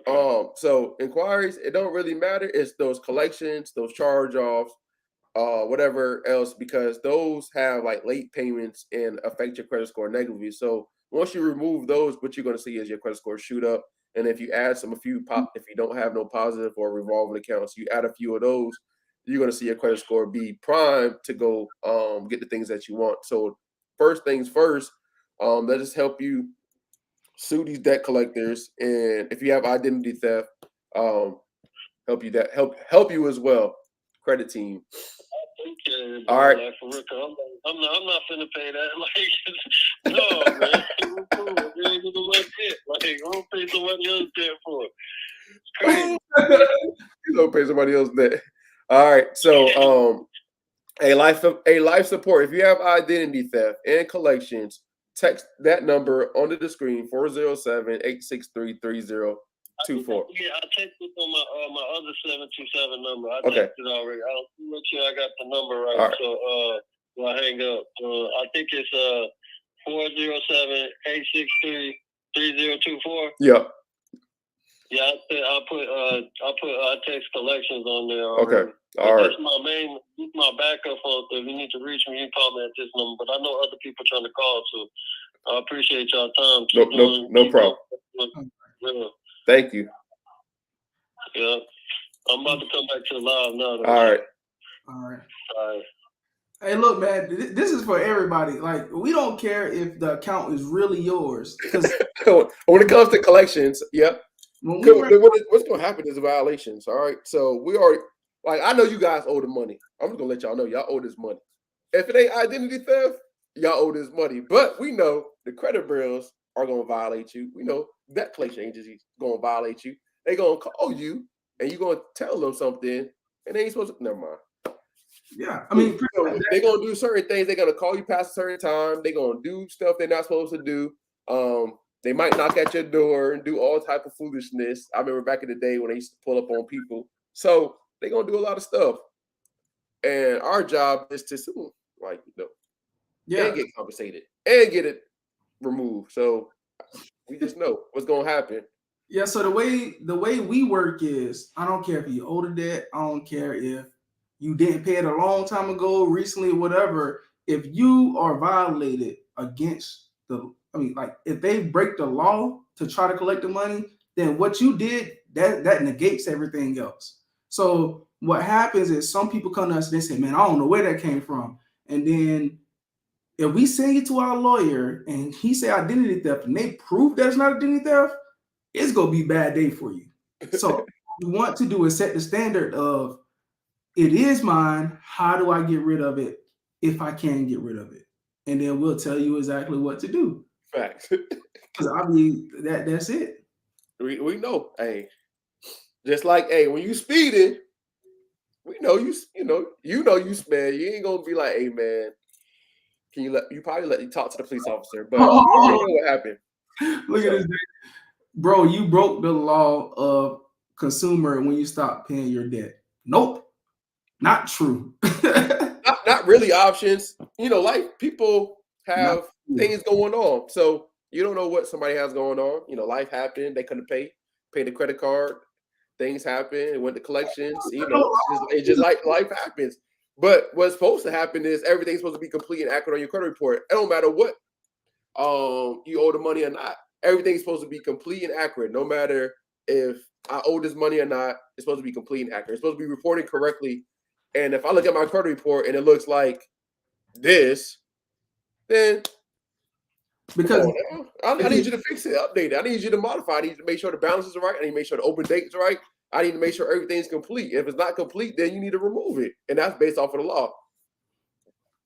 so inquiries, it don't really matter. It's those collections, those charge-offs, whatever else, because those have like late payments and affect your credit score negatively. So once you remove those, what you're going to see is your credit score shoot up. And if you add if you don't have no positive or revolving accounts, you add a few of those, you're going to see your credit score be primed to go get the things that you want. So first things first, let us help you sue these debt collectors, and if you have identity theft, help you as well. Credit team. Okay, All right. like for real, 'cause I'm not finna pay that. Like, no, man. You ain't gonna let it. Like, I don't pay somebody else debt for it. It's crazy. You don't pay somebody else that. All right. So a life support. If you have identity theft and collections, text that number under the screen 407-863-3024. Yeah, I texted on my other 727 number. I Okay. texted already. I don't make sure I got the number right. All right. So when I hang up, I think it's 407-863-3024. Yeah. Yeah, I text collections on there already. Okay. All right. This is my backup phone. So if you need to reach me, you call me at this number. But I know other people trying to call, so I appreciate y'all time. No problem. Yeah. Thank you. Yeah. I'm about to come back to the live now. Though. All right. All right. All right. Hey, look, man, this is for everybody. Like, we don't care if the account is really yours. Because when it comes to collections, yep. when we were, What's going to happen is violations. All right. So we already, like, I know you guys owe the money. I'm just going to let y'all know y'all owe this money. If it ain't identity theft, y'all owe this money. But we know the credit bureaus are going to violate you. We know debt collection agencies going to violate you. They're going to call you and you're going to tell them something and they ain't supposed to. Never mind. yeah, I mean, they're going to do certain things. They're going to call you past a certain time. They're going to do stuff they're not supposed to do. They might knock at your door and do all type of foolishness. I remember back in the day when they used to pull up on people. So they're going to do a lot of stuff. And our job is to sue them, like, and get compensated and get it removed. So we just know what's going to happen. Yeah, so the way we work is, I don't care if you owe the debt. I don't care if you didn't pay it a long time ago, recently, whatever. If you are violated against if they break the law to try to collect the money, then what you did, that negates everything else. So what happens is some people come to us and they say, man, I don't know where that came from. And then if we send you to our lawyer and he say identity theft and they prove that's not identity theft, it's gonna be a bad day for you. So what we want to do is set the standard of, it is mine. How do I get rid of it if I can get rid of it? And then we'll tell you exactly what to do. Facts. Because I mean that's it. We know. Hey, just like when you speeding, we know you sped. You ain't gonna be like, hey man, can you probably let you talk to the police officer, but you already know what happened. Look at this, bro. You broke the law of consumer when you stopped paying your debt. Nope, not true. not really options. Like people have things going on, so you don't know what somebody has going on. Life happened. They couldn't pay the credit card. Things happen. It went to collections. It's just like life happens. But what's supposed to happen is everything's supposed to be complete and accurate on your credit report. It don't matter what you owe the money or not. Everything's supposed to be complete and accurate. No matter if I owe this money or not, it's supposed to be complete and accurate. It's supposed to be reported correctly. And if I look at my credit report and it looks like this, then because I need you to fix it, update it. I need you to modify. I need you to make sure the balances are right. I need to make sure the open dates are right. I need to make sure everything's complete. If it's not complete, then you need to remove it. And that's based off of the law.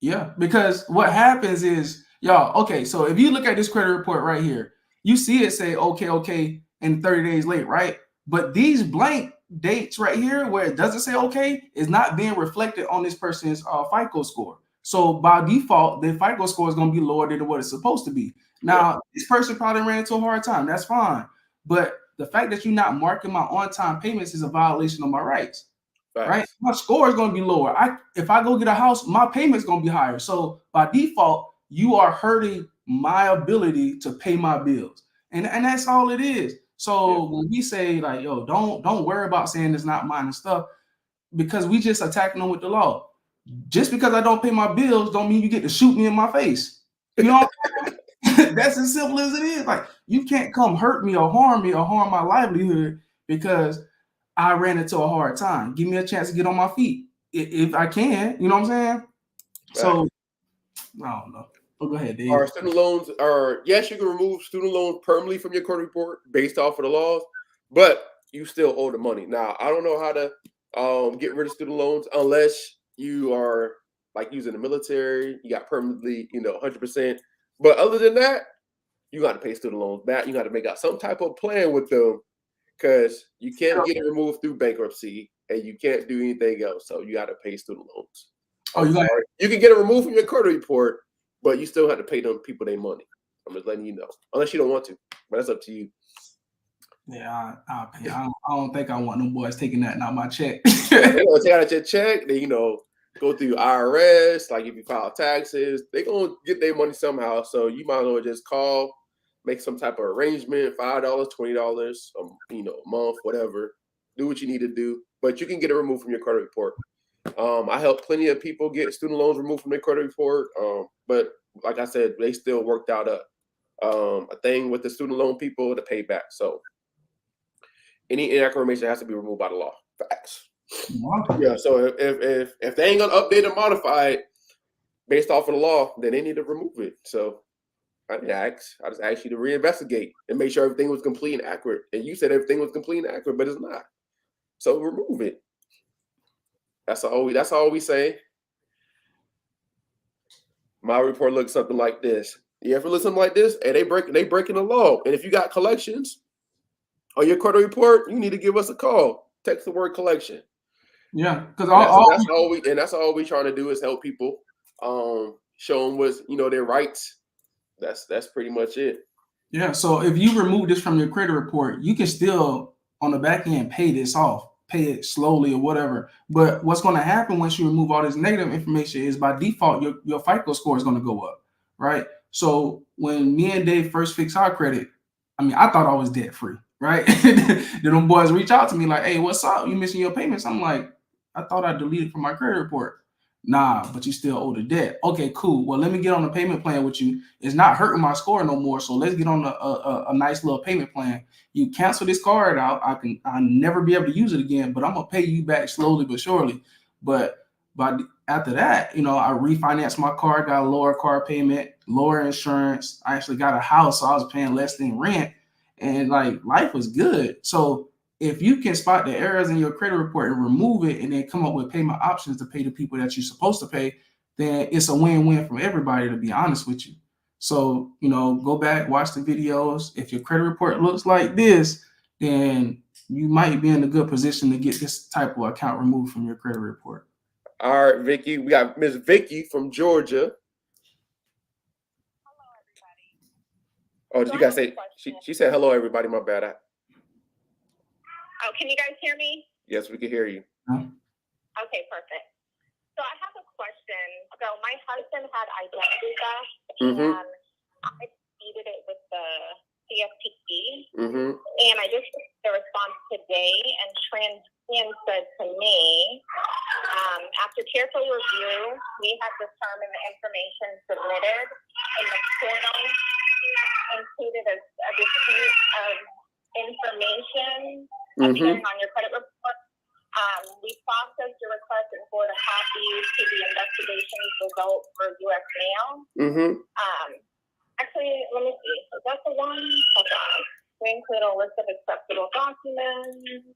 Yeah, because what happens is, y'all, okay, so if you look at this credit report right here, you see it say, okay, and 30 days late, right? But these blank dates right here where it doesn't say okay is not being reflected on this person's FICO score. So by default, the FICO score is going to be lower than what it's supposed to be. Now, this person probably ran into a hard time. That's fine. But the fact that you're not marking my on-time payments is a violation of my rights. Right? My score is going to be lower. If I go get a house, my payment's going to be higher. So by default, you are hurting my ability to pay my bills. And that's all it is. So when we say like, yo, don't worry about saying it's not mine and stuff, because we just attacking them with the law. Just because I don't pay my bills don't mean you get to shoot me in my face. You know, that's as simple as it is. Like, you can't come hurt me or harm my livelihood because I ran into a hard time. Give me a chance to get on my feet if I can. You know what I'm saying? Right. So I don't know. Oh, go ahead, Dave. Our student loans are, yes, you can remove student loans permanently from your credit report based off of the laws, but you still owe the money. Now, I don't know how to get rid of student loans unless you are like using the military, you got permanently, 100%. But other than that, you got to pay student loans back. You got to make out some type of plan with them because you can't get it removed through bankruptcy and you can't do anything else. So you got to pay student loans. Oh, You can get it removed from your credit report, but you still have to pay them people their money. I'm just letting you know, unless you don't want to, but that's up to you. Yeah, I'll pay. I don't think I want them boys taking that out my check. They gonna take out your check. They, go through IRS. Like if you file taxes, they gonna get their money somehow. So you might as well just call, make some type of arrangement, $5, $20, a month, whatever. Do what you need to do, but you can get it removed from your credit report. I helped plenty of people get student loans removed from their credit report. But like I said, they still worked out a thing with the student loan people to pay back. So any inaccurate information has to be removed by the law. Facts. Wow. Yeah. So if they ain't gonna update or modify it based off of the law, then they need to remove it. So I just asked you to reinvestigate and make sure everything was complete and accurate. And you said everything was complete and accurate, but it's not. So remove it. That's all we say. My report looks something like this. You ever look something like this? And they breaking the law. And if you got collections on your credit report, you need to give us a call. Text the word collection. Yeah, because that's all we trying to do is help people, show them what's their rights. That's pretty much it. Yeah. So if you remove this from your credit report, you can still on the back end pay this off, pay it slowly or whatever. But what's going to happen once you remove all this negative information is by default your FICO score is going to go up, right? So when me and Dave first fixed our credit, I mean, I thought I was debt free, right? Then them boys reach out to me like, "Hey, what's up? You missing your payments?" I'm like, "I thought I deleted from my credit report." Nah, but you still owe the debt. Okay, cool. Well, let me get on a payment plan with you. It's not hurting my score no more. So let's get on a nice little payment plan. You cancel this card out. I'll never be able to use it again, but I'm gonna pay you back slowly but surely. But after that, I refinanced my car, got a lower car payment, lower insurance. I actually got a house, so I was paying less than rent, and like life was good. So if you can spot the errors in your credit report and remove it and then come up with payment options to pay the people that you're supposed to pay, then it's a win-win for everybody, to be honest with you. So, go back, watch the videos. If your credit report looks like this, then you might be in a good position to get this type of account removed from your credit report. All right, Vicky. We got Miss Vicky from Georgia. Hello, everybody. Oh, did you guys say she said hello, everybody? My bad. Oh, can you guys hear me? Yes, we can hear you. Okay, perfect. So I have a question. So my husband had identity theft, and I needed it with the CFPB, and I just received the response today, and TransUnion said to me, after careful review, we have determined the information submitted in the portal included a dispute of information appearing on your credit report. We processed your request and forwarded copies to the investigations result for U.S. mail. Actually, let me see. Is that the one? Hold on. We include a list of acceptable documents.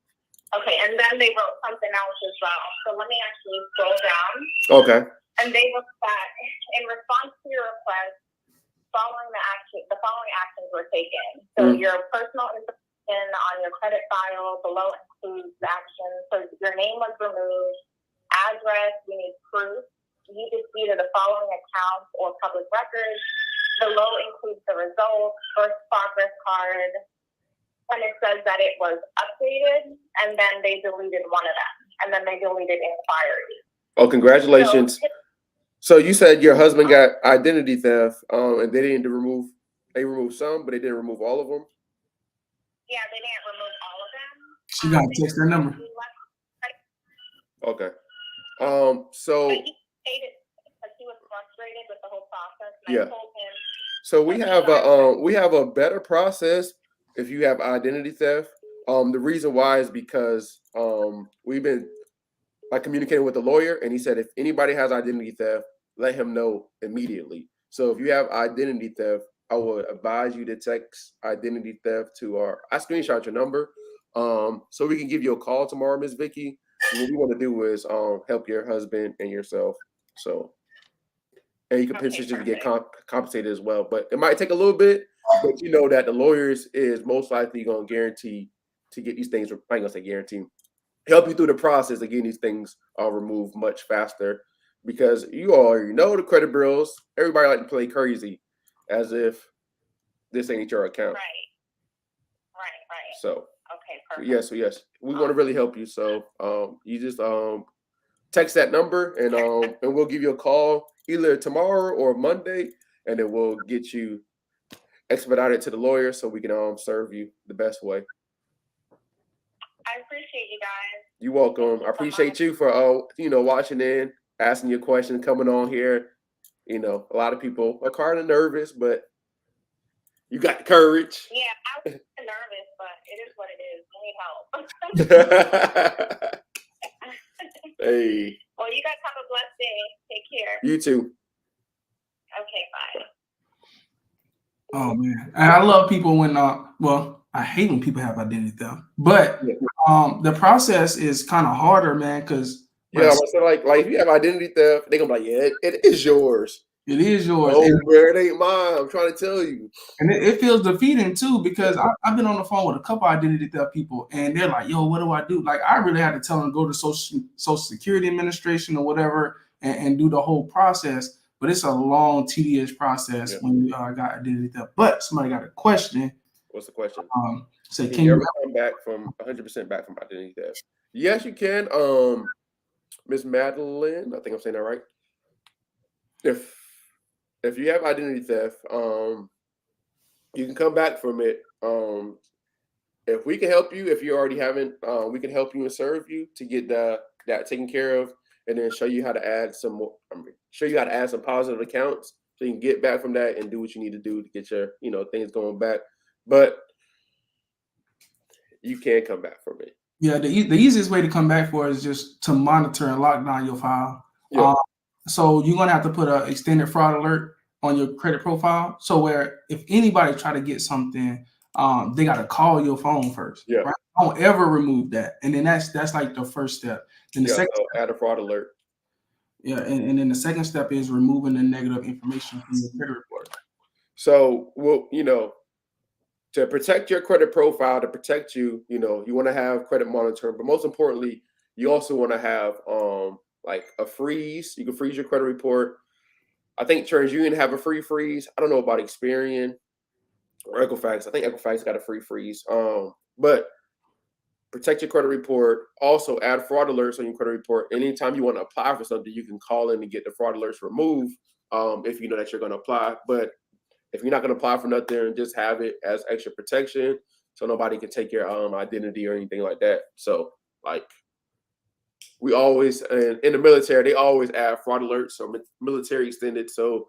Okay, and then they wrote something else as well. So let me actually scroll down. Okay. And they wrote that in response to your request, the following actions were taken. So your personal information on your credit file below includes actions. So your name was removed, address, we need proof. You disputed the following accounts or public records. Below includes the results, first progress card, and it says that it was updated, and then they deleted one of them, and then they deleted inquiry. Oh, congratulations. So you said your husband got identity theft, and they removed some, but they didn't remove all of them? Yeah, they didn't remove all of them. She got to text their number. Okay. So he stated because he was frustrated with the whole process, and I told him. So we have a better process if you have identity theft. The reason why is because we've been communicating with the lawyer, and he said if anybody has identity theft, let him know immediately. So if you have identity theft, I would advise you to text identity theft to I screenshot your number, so we can give you a call tomorrow, Miss Vicky. what we want to do is help your husband and yourself. So, and you can potentially get compensated as well, but it might take a little bit. But you know that the lawyers is most likely going to guarantee to get these things. I ain't gonna say guarantee, help you through the process of getting these things removed much faster, because you already know the credit bureaus. Everybody like to play crazy, as if this ain't your account. Right. So Okay, perfect. yes, we want to really help you. So you just text that number, and we'll give you a call either tomorrow or Monday, and then we'll get you expedited to the lawyer so we can serve you the best way. I appreciate you guys. You're welcome. I appreciate you for watching in, asking your questions, coming on here. You know, a lot of people are kind of nervous, but you got the courage. Yeah, I was nervous, but it is what it is. We need help. Hey. Well, you guys have a blessed day. Take care. You too. Okay, bye. Oh man, and I love people when well, I hate when people have identity theft, but the process is kind of harder, man, because so like if you have identity theft, they're gonna be like, yeah, it is yours. It is yours. Oh, bro, it ain't mine. I'm trying to tell you. And it feels defeating too, because I've been on the phone with a couple identity theft people, and they're like, "Yo, what do I do?" Like, I really had to tell them to go to Social Security Administration or whatever and do the whole process. But it's a long, tedious process when you got identity theft. But somebody got a question. What's the question? Can you ever come back from 100% back from identity theft? Yes, you can. Miss Madeline, I think I'm saying that right. If you have identity theft, you can come back from it. If we can help you, if you already haven't, we can help you and serve you to get that taken care of, and then show you how to add some more. Show you how to add some positive accounts so you can get back from that and do what you need to do to get your things going back. But you can come back from it. Yeah, the easiest way to come back for it is just to monitor and lock down your file. Yeah. So you're gonna have to put an extended fraud alert on your credit profile. So where if anybody try to get something, they gotta call your phone first. Yeah. Right? Don't ever remove that. And then that's like the first step. Then the second step, add a fraud alert. Yeah, and then the second step is removing the negative information from your credit report. So to protect your credit profile, to protect you, you want to have credit monitoring, but most importantly, you also want to have like a freeze. You can freeze your credit report. I think TransUnion have a free freeze. I don't know about Experian or Equifax. I think Equifax got a free freeze. But protect your credit report. Also add fraud alerts on your credit report. Anytime you want to apply for something, you can call in and get the fraud alerts removed if you know that you're going to apply. But if you're not going to apply for nothing, just have it as extra protection so nobody can take your identity or anything like that. So, like, we always, in the military, they always add fraud alerts, so military extended. So,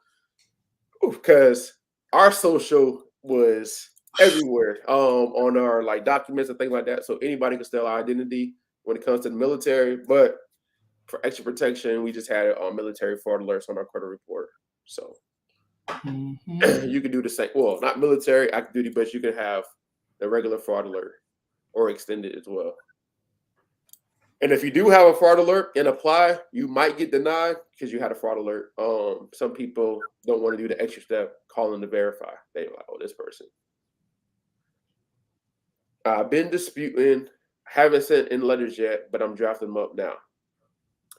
because our social was everywhere on our like documents and things like that. So anybody can steal our identity when it comes to the military. But for extra protection, we just had military fraud alerts on our credit report. So you can do the same. Well, not military active duty, but you can have the regular fraud alert or extended as well. And if you do have a fraud alert and apply, you might get denied because you had a fraud alert. Some people don't want to do the extra step, calling to verify. They're like, oh, this person. I've been disputing, haven't sent in letters yet, but I'm drafting them up now.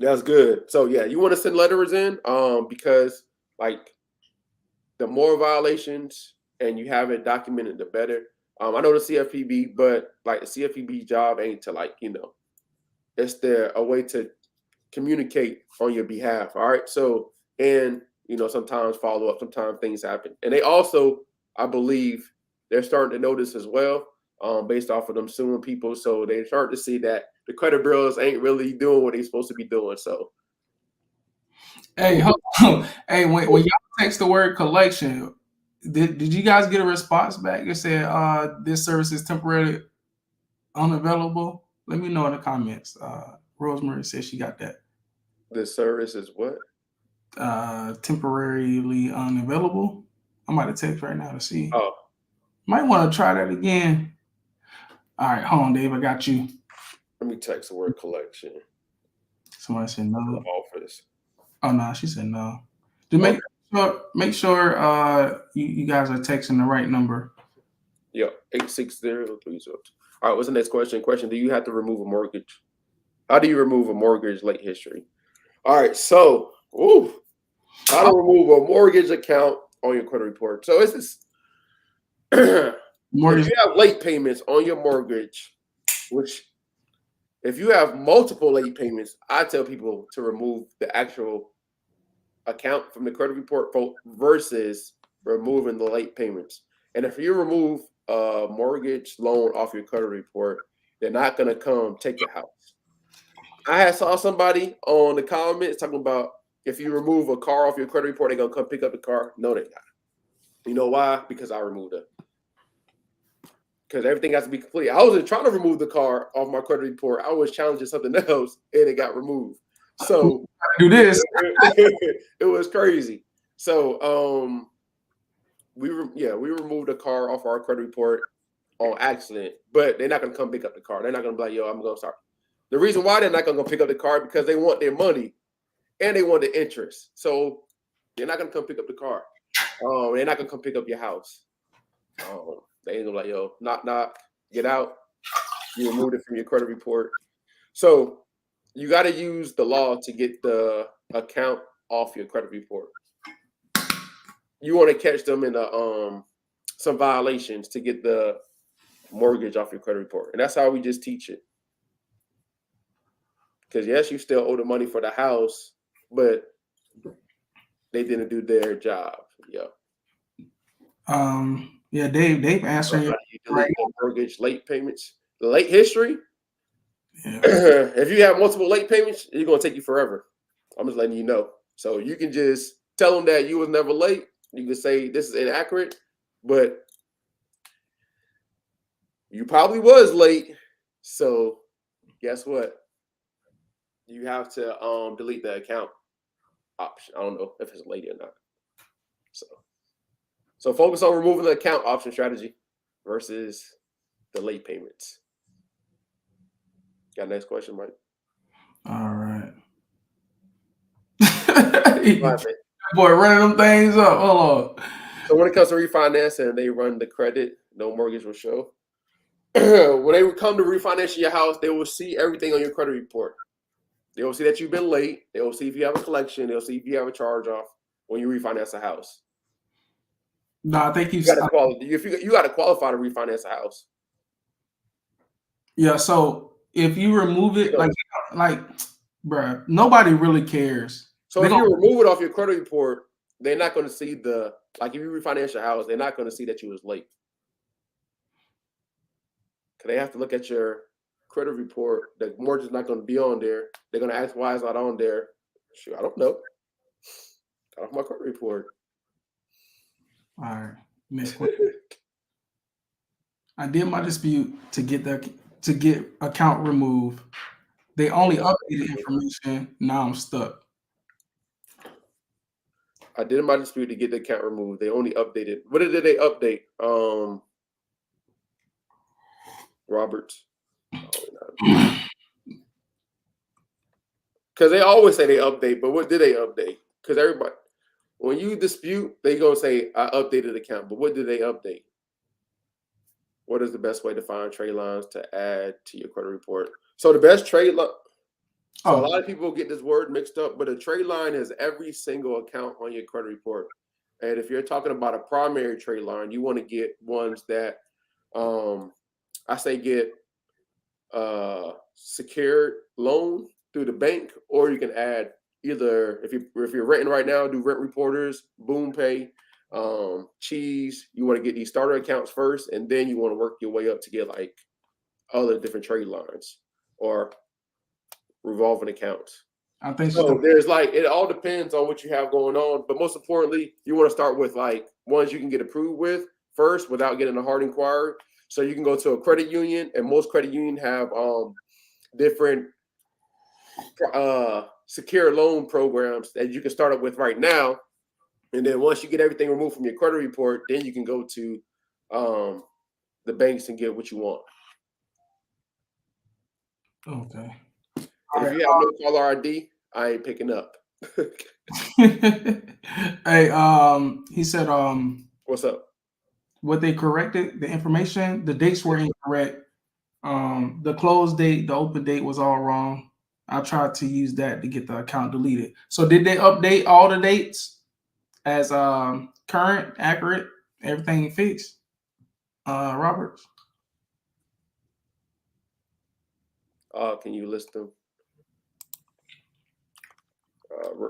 That's good. So yeah, you want to send letters in because like the more violations and you have it documented, the better. I know the CFPB, but like the CFPB job ain't to like, it's a way to communicate on your behalf. All right. So, and, sometimes follow up, sometimes things happen. And they also, I believe, they're starting to notice as well, based off of them suing people. So they start to see that the credit bureaus ain't really doing what they're supposed to be doing. So, hey, hey, when y'all text the word collection, did you guys get a response back that said this service is temporarily unavailable? Let me know in the comments. Rosemary says she got that. The service is what? Temporarily unavailable. I'm about to text right now to see. Oh. Might want to try that again. All right, hold on, Dave. I got you. Let me text the word collection. Somebody said no. Office. Oh no, she said no. To make sure you guys are texting the right number. Yeah, 860-302. All right, what's the next question? Do you have to remove a mortgage? How do you remove a mortgage late history? All right, so how to remove a mortgage account on your credit report. So it's this Mortgage. if you have late payments on your mortgage, which if you have multiple late payments, I tell people to remove the actual account from the credit report versus removing the late payments. And if you remove a mortgage loan off your credit report, they're not going to come take your house. I saw somebody on the comments talking about if you remove a car off your credit report, they're going to come pick up the car. No, they're not. You know why? Because I removed it. Because everything has to be complete. I wasn't trying to remove the car off my credit report. I was challenging something else, and it got removed. So do this. It was crazy. So we removed a car off our credit report on accident, but they're not gonna come pick up the car. They're not gonna be like, yo, I'm gonna start. The reason why they're not gonna go pick up the car because they want their money and they want the interest. So they're not gonna come pick up the car. They're not gonna come pick up your house. They ain't gonna be like, yo, knock, get out. You removed it from your credit report. So you got to use the law to get the account off your credit report. You want to catch them in some violations to get the mortgage off your credit report, and that's how we just teach it. Because yes, you still owe the money for the house, but they didn't do their job. Yeah. Yeah, Dave answering you delete the mortgage late payments, the late history. Yeah. If you have multiple late payments, it's gonna take you forever. I'm just letting you know. So you can just tell them that you was never late. You can say this is inaccurate, but you probably was late. So guess what? You have to delete the account option. I don't know if it's late or not. So focus on removing the account option strategy versus the late payments. Got next question, Mike? All right. Boy, running them things up. Hold on. So when it comes to refinancing, they run the credit, no mortgage will show. When they come to refinance your house, they will see everything on your credit report. They will see that you've been late. They will see if you have a collection. They'll see if you have a charge off when you refinance a house. No, I think you got to qualify to refinance a house. Yeah, so if you remove it, like, bruh, nobody really cares. So if you remove it off your credit report, they're not going to see if you refinance your house, they're not going to see that you was late. Because they have to look at your credit report. The mortgage is not going to be on there. They're going to ask why it's not on there. Shoot, I don't know. Got off my credit report. All right. Next question. I did my dispute to get account removed. They only updated information. Now I'm stuck. I did my dispute to get the account removed. They only updated. What did they update? Roberts. Because they always say they update, but what did they update? Because everybody, when you dispute, they gonna say I updated the account, but what did they update? What is the best way to find trade lines to add to your credit report? So the best trade line. So a lot of people get this word mixed up, but a trade line is every single account on your credit report. And if you're talking about a primary trade line, you want to get ones that I say get secured loan through the bank, or you can add either if you're renting right now, do Rent Reporters, Boom Pay, Cheese. You want to get these starter accounts first, and then you want to work your way up to get like other different trade lines or revolving accounts. I think so. There's it all depends on what you have going on, but most importantly, you want to start with like ones you can get approved with first without getting a hard inquiry. So you can go to a credit union, and most credit unions have different secure loan programs that you can start up with right now. And then once you get everything removed from your credit report, then you can go to the banks and get what you want. Okay. And if you have no caller ID, I ain't picking up. Hey, he said, What's up? what they corrected the information, the dates were incorrect. The close date, the open date was all wrong. I tried to use that to get the account deleted. So did they update all the dates as current, accurate, everything fixed? Roberts. Can you list them?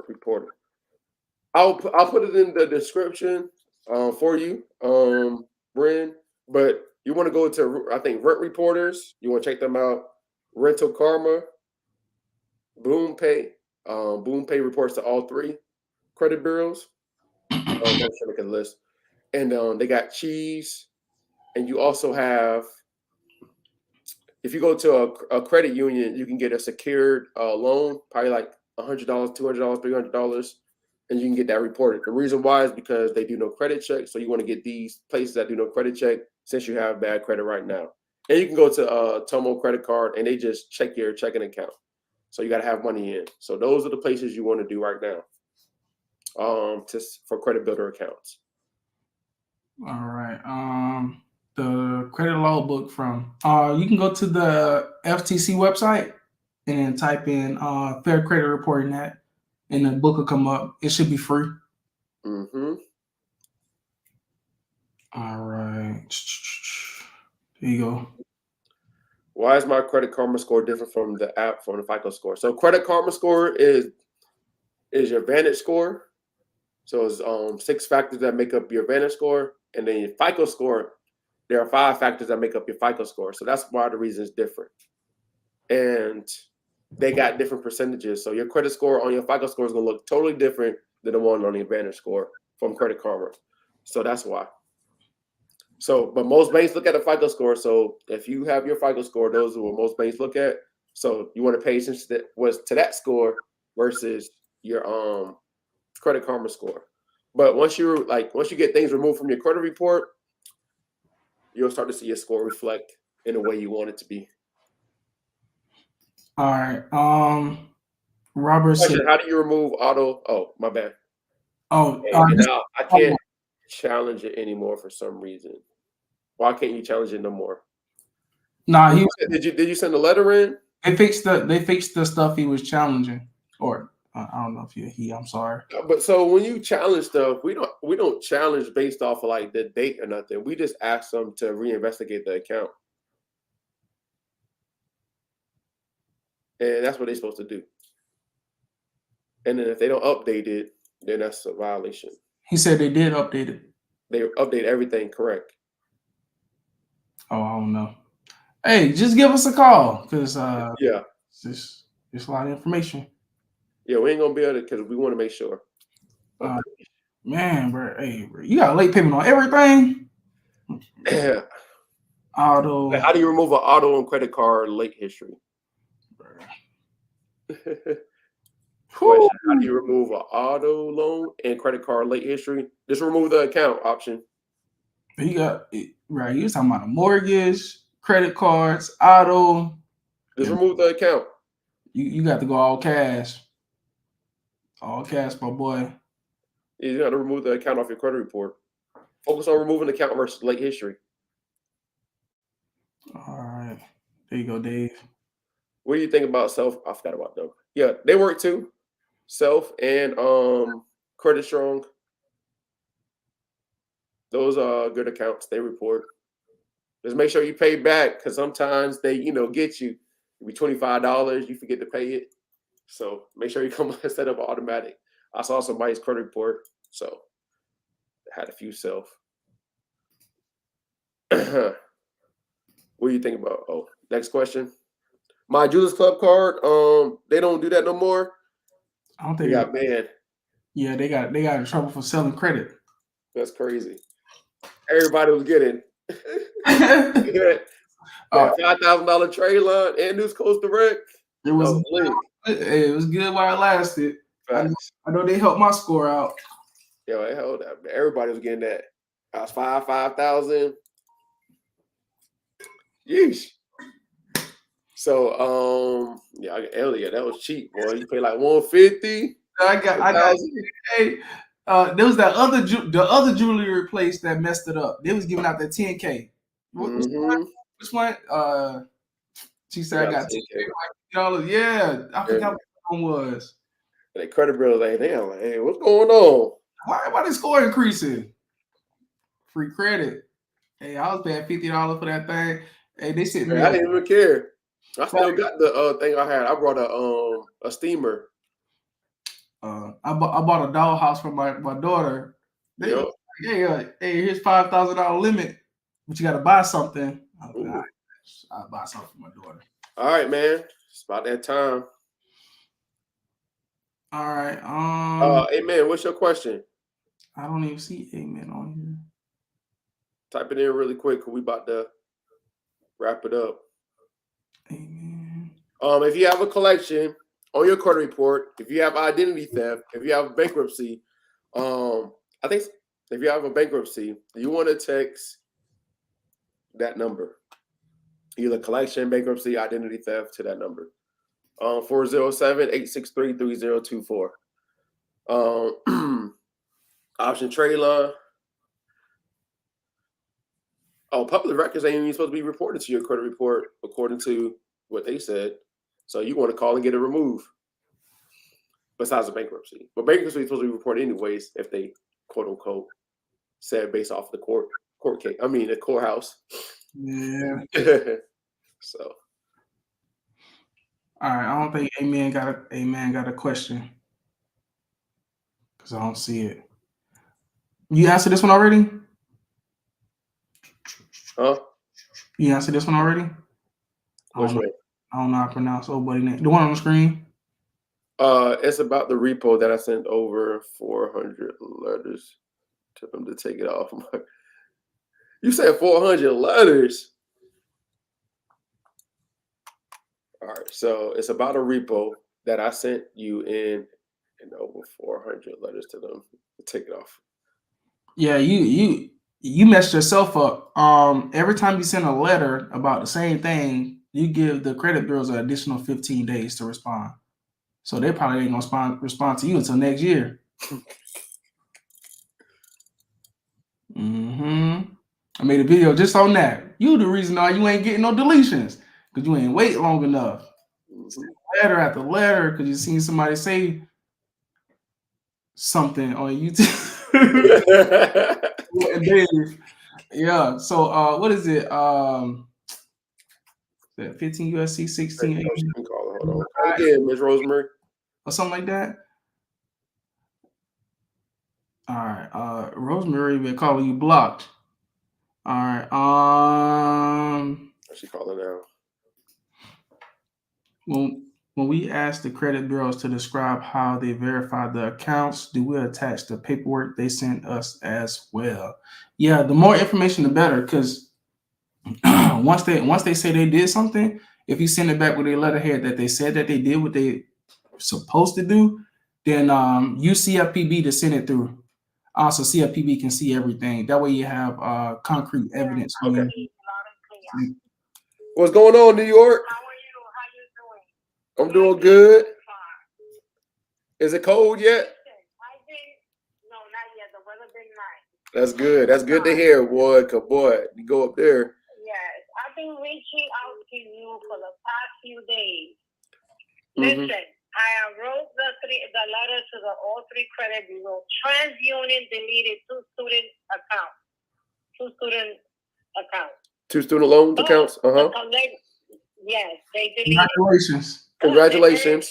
Reporter. I'll put it in the description for you, Bren. But you want to go to, I think, Rent Reporters. You want to check them out. Rental Karma, Boom Pay. Boom Pay reports to all three credit bureaus. That's make a list. And they got Cheese. And you also have, if you go to a credit union, you can get a secured loan, probably like $100, $200, $300, and you can get that reported. The reason why is because they do no credit check. So you want to get these places that do no credit check since you have bad credit right now. And you can go to Tomo credit card and they just check your checking account. So you got to have money in. So those are the places you want to do right now for credit builder accounts. All right. The credit law book from you can go to the FTC website and then type in Fair Credit Reporting Act, and the book will come up. It should be free. Mm-hmm. All right. There you go. Why is my Credit Karma score different from the app from the FICO score? So Credit Karma score is your Vantage score. So it's 6 factors that make up your Vantage score, and then your FICO score. There are 5 factors that make up your FICO score. So that's why the reason is different. And they got different percentages. So your credit score on your FICO score is going to look totally different than the one on the Vantage score from Credit Karma. So that's why. So, but most banks look at the FICO score. So if you have your FICO score, those are what most banks look at. So you want to pay attention to that score versus your Credit Karma score. But once you get things removed from your credit report, you'll start to see your score reflect in the way you want it to be. All right. Robert said, how do you remove auto? Oh, my bad. Oh, now I can't challenge it anymore for some reason. Why can't you challenge it no more? Nah, did you send a letter in? They fixed the stuff he was challenging, or I don't know if he. I'm sorry. But so when you challenge stuff, we don't challenge based off of like the date or nothing. We just ask them to reinvestigate the account, and that's what they're supposed to do. And then if they don't update it, then that's a violation. He said they did update it. They update everything correct. Oh, I don't know. Hey, just give us a call because yeah, it's a lot of information. Yeah, we ain't gonna be able to because we want to make sure. Man, bro, hey, bro, you got a late payment on everything. Auto. How do you remove an auto and credit card late history? Question: how do you remove an auto loan and credit card late history? Just remove the account option. You got right. You was talking about a mortgage, credit cards, auto. Just remove the account. You got to go all cash. All cash, my boy. You got to remove the account off your credit report. Focus on removing the account versus late history. All right. There you go, Dave. What do you think about Self? I forgot about them. Yeah, they work too. Self and Credit Strong. Those are good accounts. They report. Just make sure you pay back because sometimes they, get you. It'll be $25. You forget to pay it. So make sure you come instead of automatic. I saw somebody's credit report, so I had a few Self. What do you think about? Oh, next question. My Julius Club card, they don't do that no more. I don't think they got banned. Yeah, they got in trouble for selling credit. That's crazy. Everybody was getting $5,000 trade line and News Coast Direct. It was good while it lasted. I know they helped my score out. Yo, it held up. Everybody was getting that. I was 5,000. Yeesh. So yeah, Elliot, that was cheap, boy. You pay like 150. I got. Hey, there was that the other jewelry place that messed it up. They was giving out that 10K. Mm-hmm. Which one? She said I got 10K. $10. Yeah, I forgot what one was. And the credit bureau like, damn, like, hey, what's going on? Why the score increasing? Free credit. Hey, I was paying $50 for that thing. Hey, they sent me. I didn't even care. I still got the thing I had. I brought a steamer. I bought a dollhouse for my daughter. Yep. Hey, here's $5,000 limit, but you got to buy something. I'll buy something for my daughter. All right, man. It's about that time. All right. Amen. What's your question? I don't even see amen on here. Type it in really quick because we about to wrap it up. Amen. If you have a collection on your credit report, if you have identity theft, if you have bankruptcy, I think if you have a bankruptcy, you want to text that number, either collection, bankruptcy, identity theft, to that number, 407-863-3024. Option trade law. Public records ain't even supposed to be reported to your credit report according to what they said. So you want to call and get it removed. Besides the bankruptcy, but bankruptcy is supposed to be reported anyways if they quote unquote said based off the court case. I mean the courthouse. Yeah. So. All right. I don't think amen got a question because I don't see it. You answered this one already? Huh? You answered this one already? Which one? I don't know how to pronounce old buddy name. The one on the screen? It's about the repo that I sent over 400 letters to them to take it off. You said 400 letters. All right, so it's about a repo that I sent you in over 400 letters to them to take it off. Yeah, you messed yourself up. Every time you send a letter about the same thing, you give the credit bureaus an additional 15 days to respond. So they probably ain't gonna respond to you until next year. I made a video just on that. You the reason why you ain't getting no deletions because you ain't wait long enough. Letter after letter because you seen somebody say something on YouTube. Yeah. So what is it? 15 USC 16. Hold on. Again, Miss Rosemary. Or something like that. All right. Rosemary been calling you blocked. All right. What's she calling now? When we ask the credit bureaus to describe how they verify the accounts, do we attach the paperwork they sent us as well? Yeah, the more information, the better. Because once they say they did something, if you send it back with a letterhead that they said that they did what they were supposed to do, then use CFPB to send it through. Also, CFPB can see everything. That way, you have concrete evidence. Okay. What's going on, New York? How are you? How you doing? I'm doing good. Is it cold yet? No, not yet. The weather been nice. That's good. That's good to hear, boy. Cause boy, you go up there. Yes, I've been reaching out to you for the past few days. Mm-hmm. Listen, I wrote the letter to all three credit bureaus. TransUnion deleted two student accounts. Two student loans accounts. Yes, they deleted. Congratulations.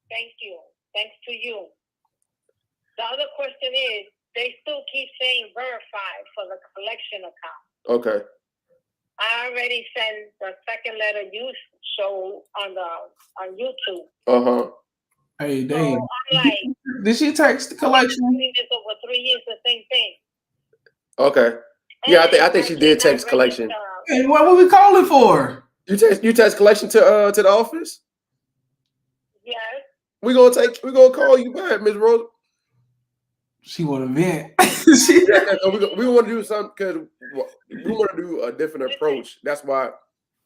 Thank you. Thanks to you. The other question is, they still keep saying verified for the collection account. Okay. I already sent the second letter you show on YouTube. Hey, so Dave. I'm like, did she text the collection? I've been doing this over 3 years, the same thing. Okay. Yeah, I think she did text collection. Hey, what were we calling for? You text collection to the office? Yes. We gonna call you back, Ms. Rose. She want to vent. We want to do something because we want to do a different approach. That's why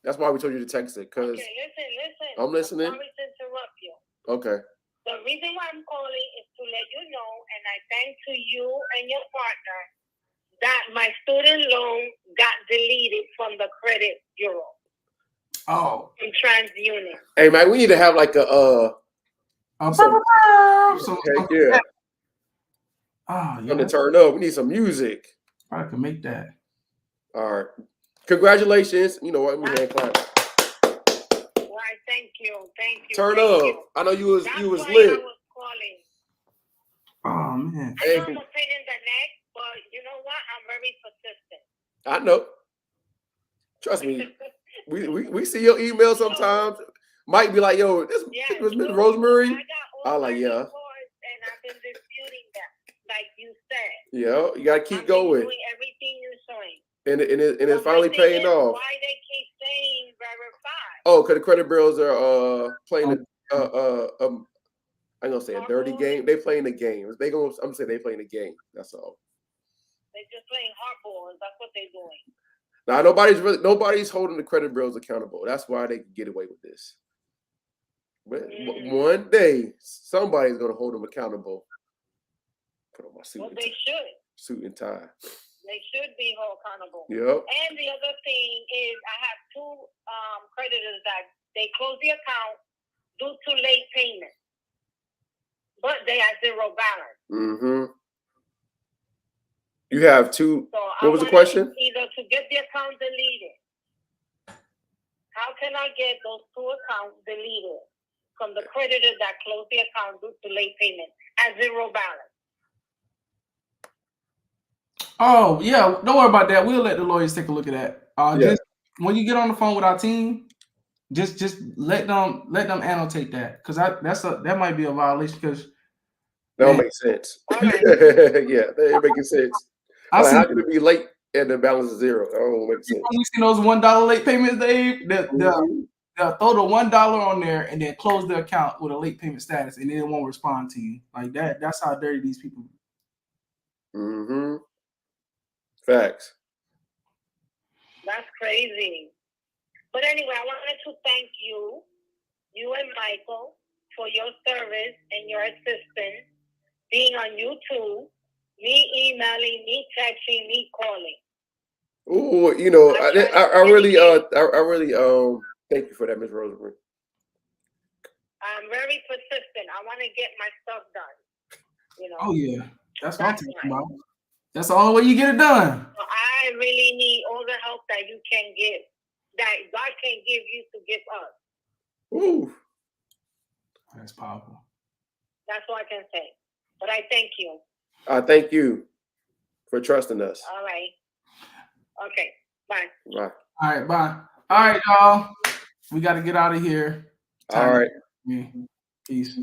That's why we told you to text it, because Okay, listen. I'm listening. I'm sorry to interrupt you. Okay. The reason why I'm calling is to let you know, and I thank to you and your partner, that my student loan got deleted from the credit bureau. Oh. In TransUnion. Hey man, we need to have like a So, heck yeah. Oh, On yeah. the turn up. We need some music. I can make that. All right. Congratulations. You know what? We hand clap. Why, thank you. Turn thank up. you. I know you was That's lit. why I was calling. Oh man. I know I'm a pain in the neck, but you know what? I'm very persistent. I know. Trust me. we see your email sometimes. Might be like, yo, this was Miss Rosemary. I like, yeah. And I've been disputing that, like you said. Yeah, you gotta keep going. Doing everything you're saying. And it's finally paying off. Why they keep saying verified? Oh, because the credit bureaus are playing I'm gonna say a dirty game. They playing the game. I'm gonna say they playing the game. That's all. They're just playing hardball, and that's what they're doing. Now nobody's holding the credit bureaus accountable. That's why they can get away with this. But one day somebody's gonna hold them accountable. Put on my suit. Well, they should. Suit and tie. They should be held accountable. Yep. And the other thing is, I have two creditors that they close the account due to late payment, but they have zero balance. Mm-hmm. You have two. So what was the question? Either to get the account deleted. How can I get those two accounts deleted from the creditor that closed the account due to late payment at zero balance? Oh yeah, don't worry about that. We'll let the lawyers take a look at that. Just when you get on the phone with our team, just let them annotate that, because that might be a violation. Because that don't make sense. Yeah, that making sense. How can it be late and the balance is zero? That don't make sense. You see those $1 late payments, Dave? They'll throw the $1 on there and then close the account with a late payment status, and then it won't respond to you like that. That's how dirty these people are. Mm-hmm. Facts. That's crazy. But anyway, I wanted to thank you and Michael, for your service and your assistance, being on YouTube, me emailing, me texting, me calling. Oh, you know, I really thank you for that, Ms. Rosemary. I'm very persistent. I want to get my stuff done. You know. Oh yeah, that's what I'm talking about. That's the only way you get it done. So I really need all the help that you can give, that God can give you to give us. Ooh. That's powerful. That's all I can say. But I thank you. I thank you for trusting us. All right. Okay. Bye. Bye. All right. Bye. All right, y'all. We got to get out of here. All right. Peace.